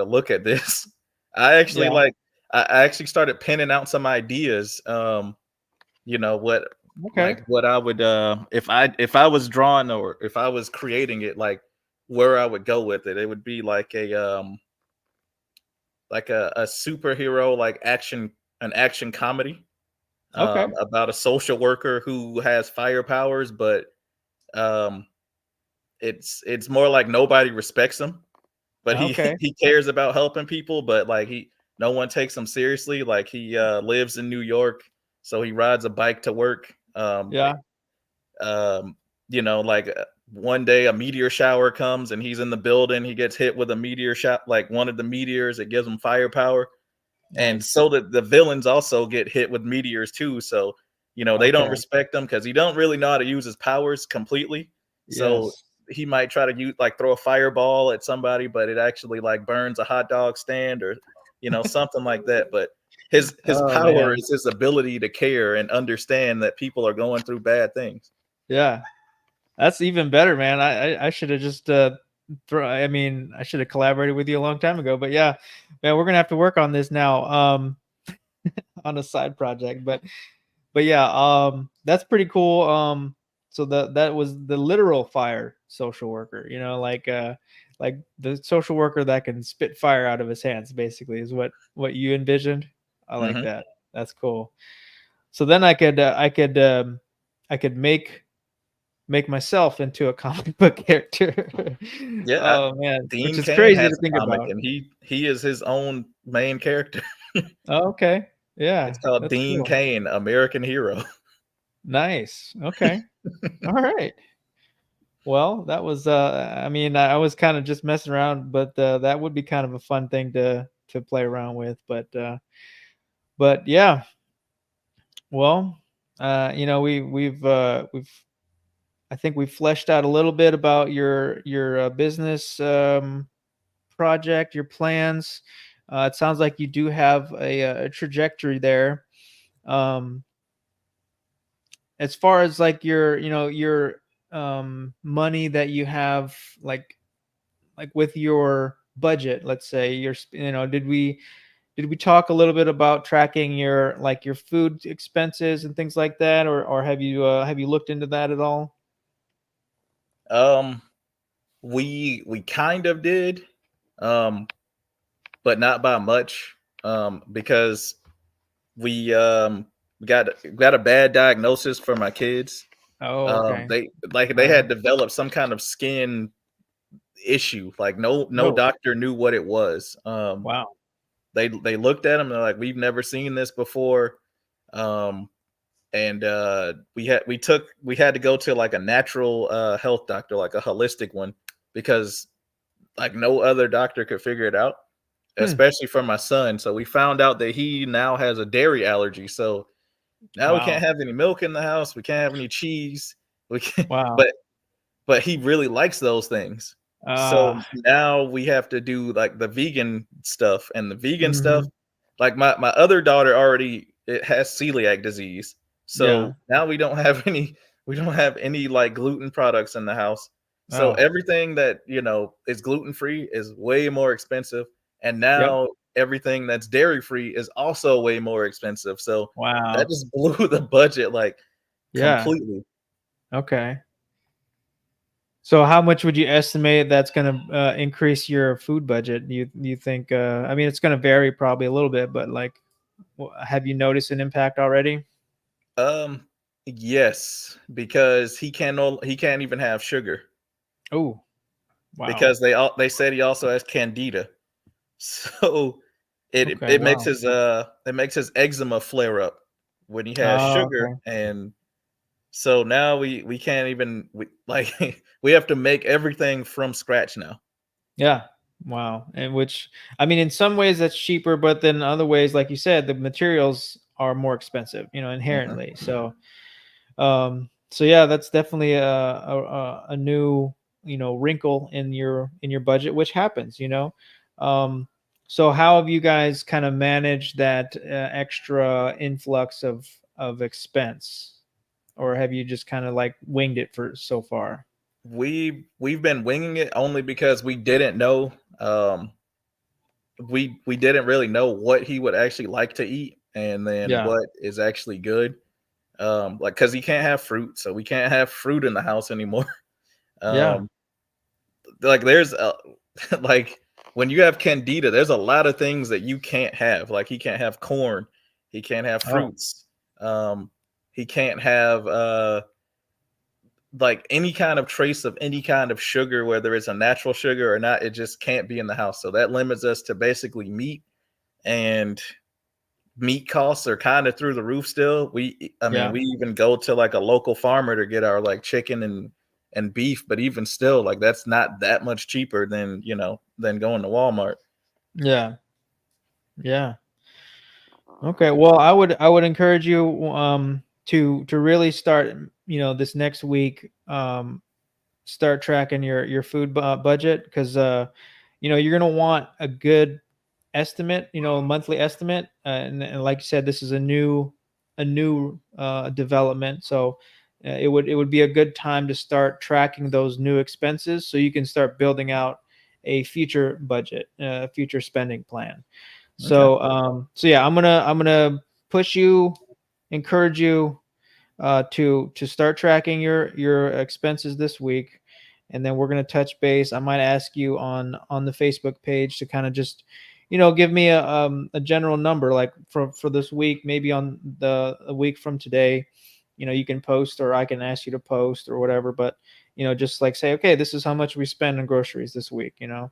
look at this. I actually Yeah. like I actually started penning out some ideas. What, Okay. like, what I would, if I was drawing or if I was creating it, like, where I would go with it. It would be like a superhero, like, an action comedy Okay. about a social worker who has fire powers, but um it's more like nobody respects him, but he Okay. he cares about helping people, but like, he no one takes him seriously. Like, he lives in New York, so he rides a bike to work. Yeah. Um, like, one day a meteor shower comes and he's in the building. He gets hit with a meteor shot, like one of the meteors. It gives him firepower, and Nice. so that the villains also get hit with meteors too. So they don't Okay. respect him because he don't really know how to use his powers completely. So Yes. he might try to use like throw a fireball at somebody, but it actually like burns a hot dog stand or something like that. But his Oh power man. is his ability to care and understand that people are going through bad things. Yeah. That's even better, man. I should have just I mean, I should have collaborated with you a long time ago. But yeah, man, we're gonna have to work on this now. On a side project. But yeah, that's pretty cool. So that was the literal fire social worker, like the social worker that can spit fire out of his hands, basically, is what you envisioned. I like Hmm. that. That's cool. So then I could make myself into a comic book character. Yeah, Oh man, which Dean is Cain crazy has to a think comic, about. and he is his own main character. Oh, okay, It's yeah, called that's Dean cool. Cain, American Hero. Nice. Okay. All right. Well, that was I mean, I was kind of just messing around, but that would be kind of a fun thing to play around with. But yeah, well, we've I think we've fleshed out a little bit about your business project, your plans. It sounds like you do have a trajectory there. Um, as far as like your money that you have, like with your budget, let's say, did we talk a little bit about tracking your food expenses and things like that, or have you looked into that at all? Um, we kind of did, um, but not by much, because we got a bad diagnosis for my kids. Oh, okay. They Wow. had developed some kind of skin issue. Like no Oh, doctor knew what it was. wow. They looked at them and they're like, we've never seen this before. Um, and we had to go to like a natural health doctor, like a holistic one, because like no other doctor could figure it out, Hmm. especially for my son. So we found out that he now has a dairy allergy. So now we can't Wow. have any milk in the house. We can't have any cheese. We can't, Wow. but he really likes those things. So Uh, now we have to do like the vegan stuff, and the vegan stuff, mhm. like my other daughter already it has celiac disease. Yeah. So now we don't have any like gluten products in the house. So Oh, everything that, is gluten free is way more expensive, and yep. now everything that's dairy free is also way more expensive. So that Wow. just blew the budget like Yeah. completely. Okay. So how much would you estimate that's going to increase your food budget? Do you think? I mean, it's going to vary probably a little bit, but like, have you noticed an impact already? Um, yes, because he can't even have sugar Oh, wow. because they said he also has candida. So Okay. Wow. it makes his eczema flare up when he has Oh, sugar, okay. and so now we can't even like we have to make everything from scratch now. Yeah. Wow. And which, I mean, in some ways that's cheaper, but then other ways, like you said, the materials are more expensive, Mhm. inherently. So yeah, that's definitely a new, wrinkle in your budget, which happens. Um, so how have you guys kind of managed that extra influx of expense, or have you just kind of like winged it for so far? We've been winging it only because we didn't know. We didn't really know what he would actually like to eat, and then Yeah. what is actually good. Like because he can't have fruit, so we can't have fruit in the house anymore. Yeah. Um, like there's like when you have candida, there's a lot of things that you can't have. Like he can't have corn, he can't have Oh, fruits, um, he can't have like any kind of trace of any kind of sugar, whether it's a natural sugar or not. It just can't be in the house. So that limits us to basically meat, and meat costs are kind of through the roof still. I mean, yeah. we even go to like a local farmer to get our like chicken and beef, but even still, like that's not that much cheaper than than going to Walmart. Yeah. Yeah. Okay. Well, I would encourage you to really start, this next week, start tracking your food budget, because you're going to want a good estimate, monthly estimate. And like you said, this is a new development, so it would be a good time to start tracking those new expenses, so you can start building out a future budget, future spending plan. Okay. So yeah, I'm gonna push you, encourage you to start tracking your expenses this week, and then we're going to touch base. I might ask you on the Facebook page to kind of just give me a general number, like for this week, maybe on a week from today. You can post, or I can ask you to post, or whatever, but just like say, okay, this is how much we spend on groceries this week, and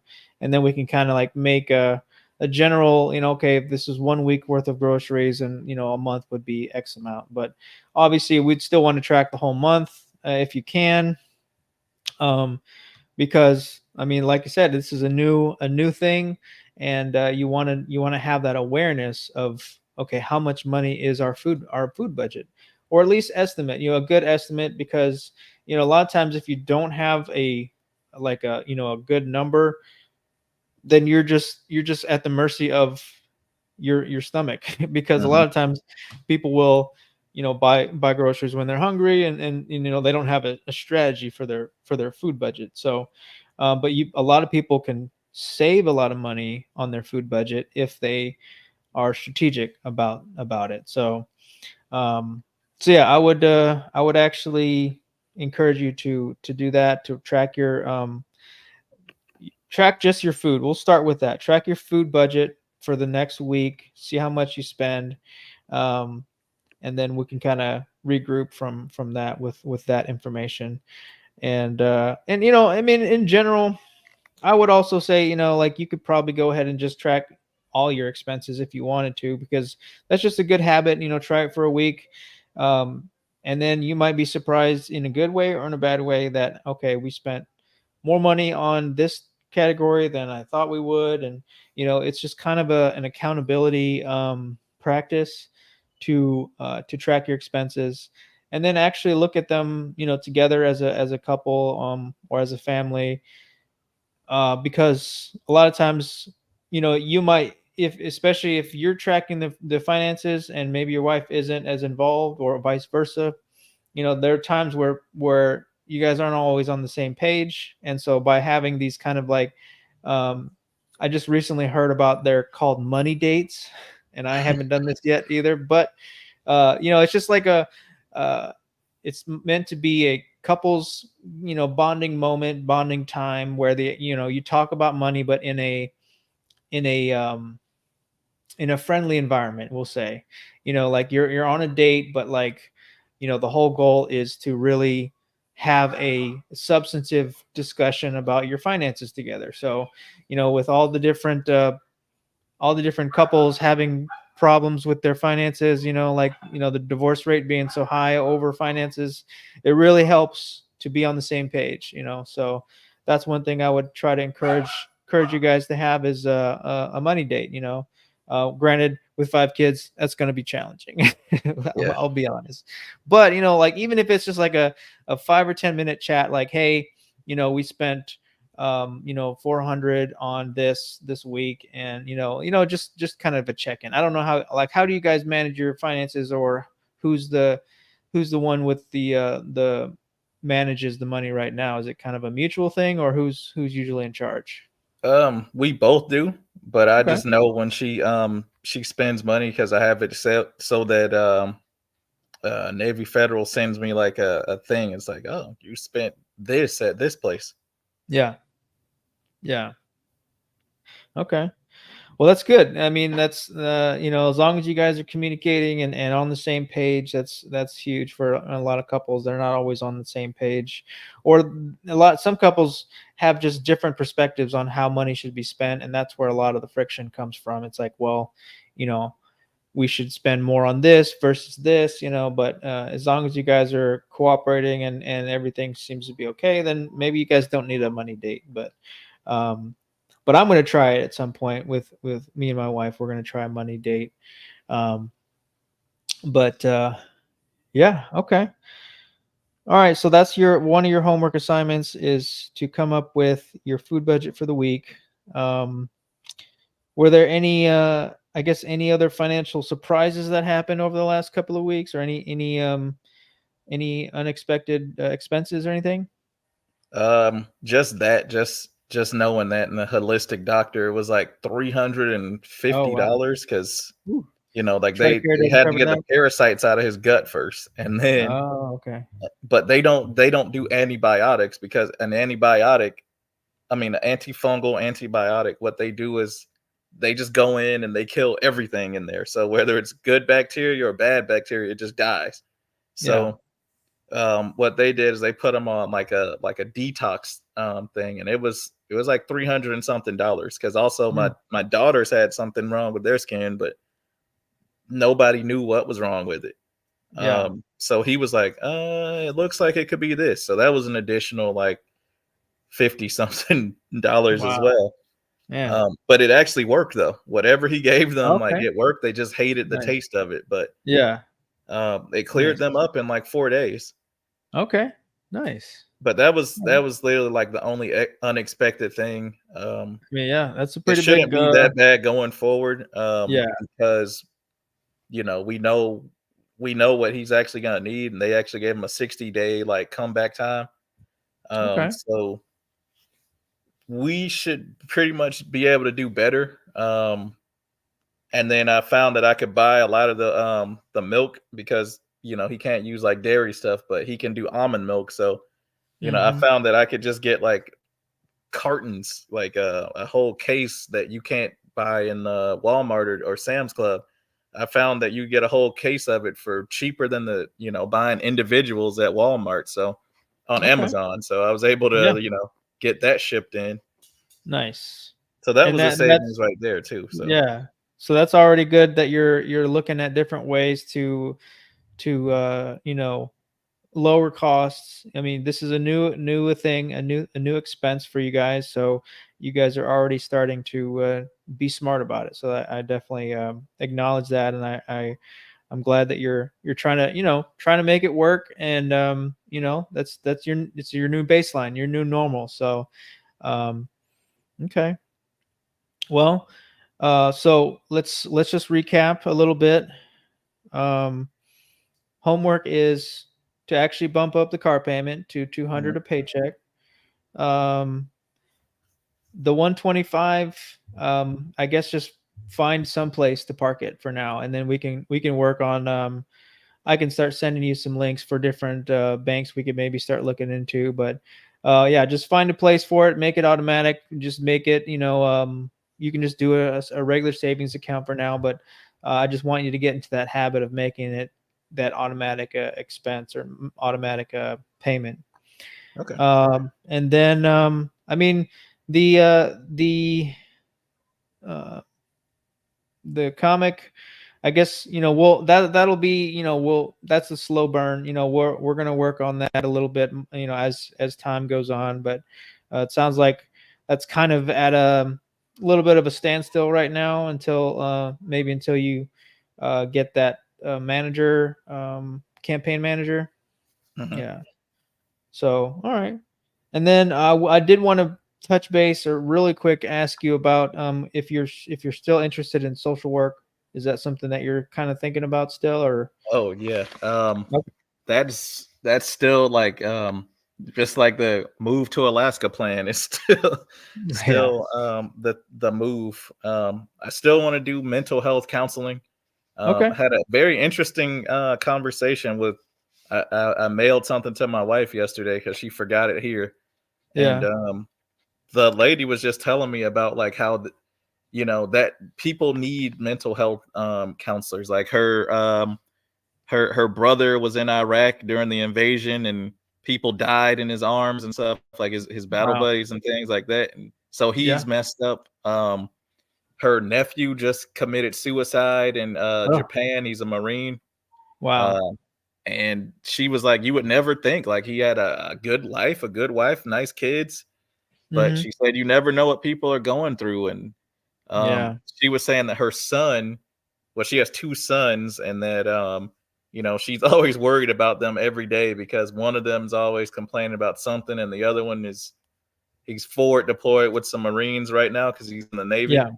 then we can kind of like make a general, okay, if this is 1 week worth of groceries, and a month would be X amount. But obviously we'd still want to track the whole month, if you can, um, because I mean, like I said, this is a new thing, and you want to have that awareness of, okay, how much money is our food budget, or at least estimate, a good estimate, because a lot of times if you don't have a good number, then you're just at the mercy of your stomach, because a Hmm. lot of times people will buy groceries when they're hungry, and they don't have a strategy for their food budget. So but a lot of people can save a lot of money on their food budget if they are strategic about it. So yeah, I would actually encourage you to do that, to track just your food. We'll start with that. Track your food budget for the next week. See how much you spend, um, and then we can kind of regroup from that with that information. And I mean, in general, I would also say, like, you could probably go ahead and just track all your expenses if you wanted to, because that's just a good habit. Try it for a week. Um, and then you might be surprised, in a good way or in a bad way, that okay, we spent more money on this category than I thought we would. And it's just kind of an accountability practice to track your expenses, and then actually look at them, together as a couple, or as a family, because a lot of times, you might, if especially if you're tracking the finances, and maybe your wife isn't as involved, or vice versa. There are times where you guys aren't always on the same page, and so by having these kind of like, um I just recently heard about, they're called money dates, and I haven't done this yet either, but it's just like uh it's meant to be a couples, bonding moment, bonding time, where you talk about money, but in a in a friendly environment, we'll say. Like you're on a date, but like, the whole goal is to really have a substantive discussion about your finances together. So with all the different couples having problems with their finances, like, the divorce rate being so high over finances, it really helps to be on the same page. So that's one thing I would try to encourage you guys to have, is a money date. Granted, with 5 kids, that's going to be challenging. Yeah. I'll be honest, but like, even if it's just like a 5 or 10 minute chat, like, hey, we spent 400 on this week, and just kind of a check-in. I don't know how do you guys manage your finances, or who's the who's the one with the manages the money right now? Is it kind of a mutual thing, or who's usually in charge? We both do, but I Okay. just know when she spends money because I have it set so that Navy Federal sends me like a thing. It's like, oh, you spent this at this place. Yeah. Yeah. Okay. Well, that's good. I mean, that's as long as you guys are communicating and on the same page, that's huge for a lot of couples. They're not always on the same page, or some couples have just different perspectives on how money should be spent, and that's where a lot of the friction comes from. It's like, well, you know, we should spend more on this versus this, but as long as you guys are cooperating, and everything seems to be okay, then maybe you guys don't need a money date. Um, but I'm going to try it at some point with me and my wife. We're going to try a money date. Um, but yeah, okay. All right, so that's your one of your homework assignments is to come up with your food budget for the week. Um, were there any, I guess, any other financial surprises that happened over the last couple of weeks, or any unexpected expenses or anything? Just that, just knowing that, and the holistic doctor was like $350 and Oh fifty wow. dollars because Ooh, like Tricare they doesn't had to cover get the that. parasites out of his gut first, and then Oh, okay. but they don't do antibiotics because an antibiotic, I mean, an antifungal antibiotic, what they do is they just go in and they kill everything in there. So whether it's good bacteria or bad bacteria, it just dies. Yeah. So what they did is they put them on like a detox thing, and it was like 300 and something dollars because also Mm, my daughters had something wrong with their skin, but nobody knew what was wrong with it. yeah. So he was like, it looks like it could be this. So that was an additional like 50 something dollars as Wow. well. Man. But it actually worked though. Whatever he gave them, like Okay. it worked. They just hated the Nice. taste of it, but Yeah. it cleared Nice. them up in like 4 days. Okay. Nice. But that was All right. literally like the only unexpected thing. I mean, yeah, that's a It pretty shouldn't big. be that bad going forward, Yeah. because we know what he's actually gonna need, and they actually gave him a 60-day like comeback time. Okay. So we should pretty much be able to do better. And then I found that I could buy a lot of the milk because he can't use like dairy stuff, but he can do almond milk. So I Mm-hmm. found that I could just get like cartons, like a whole case that you can't buy in Walmart or Sam's Club. I found that you get a whole case of it for cheaper than the buying individuals at Walmart. So on Okay. Amazon, so I was able Yeah. to get that shipped in. Nice. So that And was a that's savings right there too. So yeah. So that's already good that you're looking at different ways to lower costs. I mean, this is a new thing, a new expense for you guys. So you guys are already starting to be smart about it. So I definitely acknowledge that, and I'm glad that you're trying to make it work. And that's your new baseline, your new normal. So um, okay, well, so let's just recap a little bit. Um, Homework is to actually bump up the car payment to 200 mhm. a paycheck. Um, the 125, I guess just find some place to park it for now, and then we can work on. I can start sending you some links for different banks we could maybe start looking into. But yeah, just find a place for it, make it automatic, just make it. You can just do a regular savings account for now, but I just want you to get into that habit of making it that automatic expense or automatic payment. Okay. And then I mean uh, the comic, I guess, we'll that'll be, that's a slow burn. We're gonna work on that a little bit, as time goes on. But it sounds like that's kind of at a little bit of a standstill right now until maybe until you get that manager, campaign manager. Mhm. Yeah. So all right. And then I did want to touch base or really quick ask you about if you're still interested in social work. Is that something that you're kind of thinking about still, or? Oh yeah. Nope. That's still like just like the move to Alaska plan. It's still Yeah. the move. I still want to do mental health counseling. Okay. I had a very interesting conversation with. I mailed something to my wife yesterday because she forgot it here, and Yeah. the lady was just telling me about like how that people need mental health counselors. Like her brother was in Iraq during the invasion, and people died in his arms and stuff, like his battle Wow. buddies and things like that. And so Yeah. he's messed up. Her nephew just committed suicide in Oh. Japan. He's a Marine. Wow. Um, and she was like, you would never think, like, he had a good life, a good wife, nice kids. But Mm-hmm. she said you never know what people are going through. And Yeah. she was saying that her son, well, she has two sons, and that she's always worried about them every day because one of them's always complaining about something, and the other one is he's forward deployed with some Marines right now because he's in the Navy. Yeah.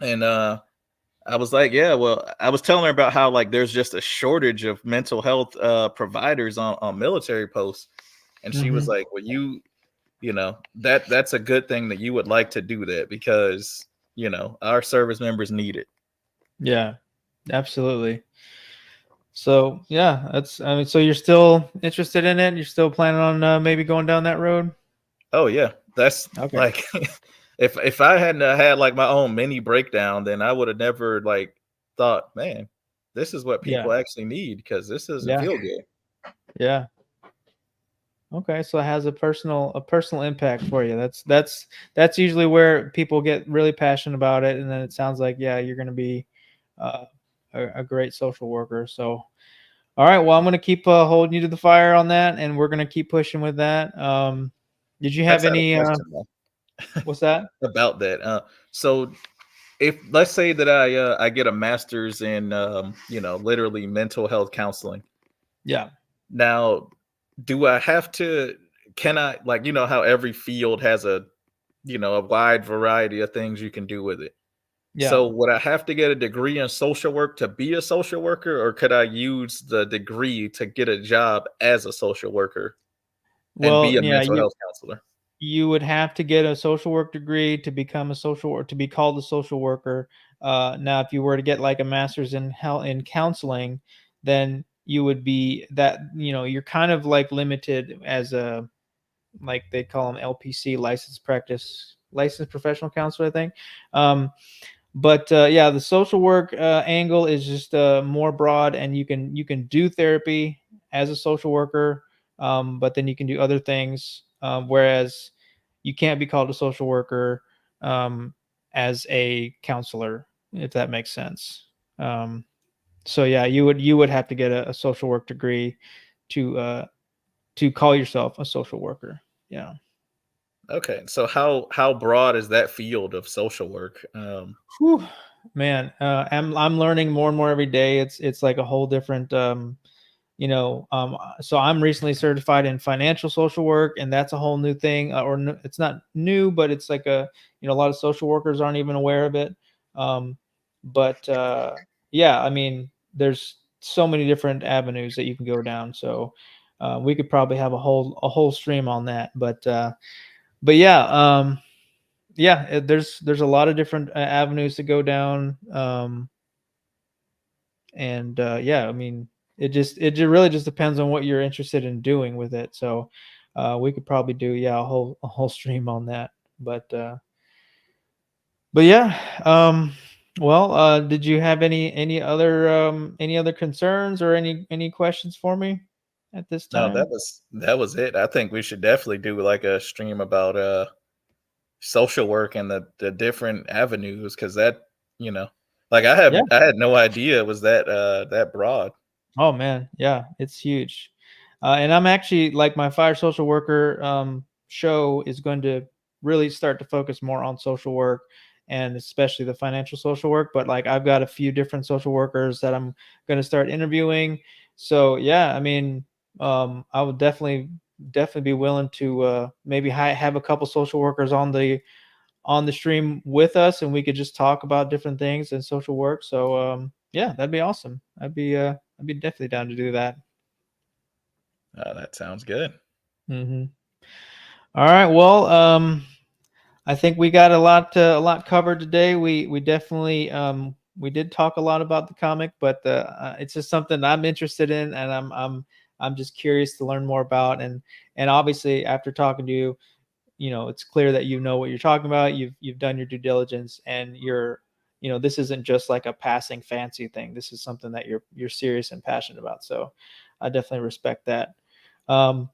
And I was like, yeah, well, I was telling her about how like there's just a shortage of mental health providers on military posts, and she was Hmm. like, well, that's a good thing that you would like to do that because our service members need it. Yeah. Absolutely. So yeah, that's. I mean, so you're still interested in it? You're still planning on maybe going down that road? Oh yeah, that's Okay. like if I hadn't had like my own mini breakdown, then I would have never like thought, man, this is what Yeah. people actually need because this doesn't Yeah. feel good. Yeah. Okay. So it has a personal impact for you. That's usually where people get really passionate about it, and then it sounds like yeah, you're going to be uh, a great social worker. So all right. Well, I'm going to keep holding you to the fire on that, and we're going to keep pushing with that. Did you I have just had a any? question though What's that? about that. So if let's say that I get a master's in literally mental health counseling. Yeah. Now, do I have to? Can I like how every field has a wide variety of things you can do with it. Yeah. So would I have to get a degree in social work to be a social worker, or could I use the degree to get a job as a social worker and be Well, a yeah. mental You health counselor? you would have to get a social work degree to become a social or to be called a social worker. Now, if you were to get like a master's in counseling, then you would be that you're kind of like limited as a like they call them LPC, licensed professional counselor, I think. Um, but yeah, the social work angle is just more broad, and you can do therapy as a social worker, but then you can do other things, whereas you can't be called a social worker um, as a counselor, if that makes sense. um, so yeah, you would have to get a social work degree to call yourself a social worker. Yeah. Okay, so how broad is that field of social work? Whew, man, I'm learning more and more every day. It's like a whole different so I'm recently certified in financial social work, and that's a whole new thing. It's not new, but it's like a lot of social workers aren't even aware of it. But yeah, I mean, there's so many different avenues that you can go down. So we could probably have a whole stream on that. But yeah, yeah, there's a lot of different avenues to go down. And yeah, I mean, it really just depends on what you're interested in doing with it. So we could probably do yeah a whole stream on that. But yeah, well, did you have any other concerns or any questions for me at this No, time? that was it. I think we should definitely do like a stream about social work and the different avenues because you know like Yeah. I had no idea it was that broad. Oh man, yeah, it's huge. And I'm actually like my fire social worker show is going to really start to focus more on social work and especially the financial social work. But like I've got a few different social workers that I'm going to start interviewing. So yeah, I mean, I would definitely be willing to maybe have a couple social workers on the stream with us, and we could just talk about different things in social work. So yeah, that'd be awesome. I'd be definitely down to do that. That sounds good. Hmm. All right. Well, I think we got a lot covered today. We definitely we did talk a lot about the comic, but it's just something I'm interested in, and I'm just curious to learn more about. And obviously, after talking to you, it's clear that you know what you're talking about. You've done your due diligence, and this isn't just like a passing fancy thing. This is something that you're serious and passionate about. So I definitely respect that. um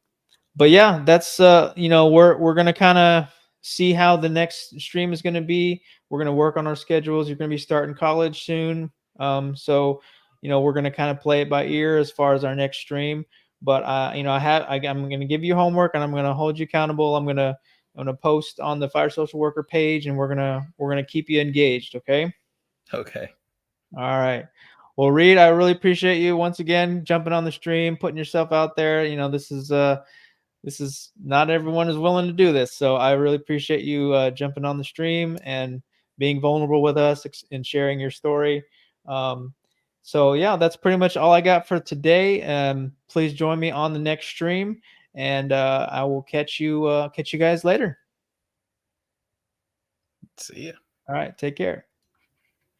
but yeah, that's we're gonna kind of see how the next stream is gonna be. We're gonna work on our schedules. You're gonna be starting college soon. So we're gonna kind of play it by ear as far as our next stream. But I'm gonna give you homework, and I'm gonna hold you accountable. I'm gonna post on the fire social worker page, and we're gonna keep you engaged. Okay. Okay. All right. Well, Reid, I really appreciate you once again jumping on the stream, putting yourself out there. This is not everyone is willing to do this, so I really appreciate you jumping on the stream and being vulnerable with us and sharing your story. Um, so yeah, that's pretty much all I got for today. Please join me on the next stream, and I will catch you guys later. See ya. All right, take care.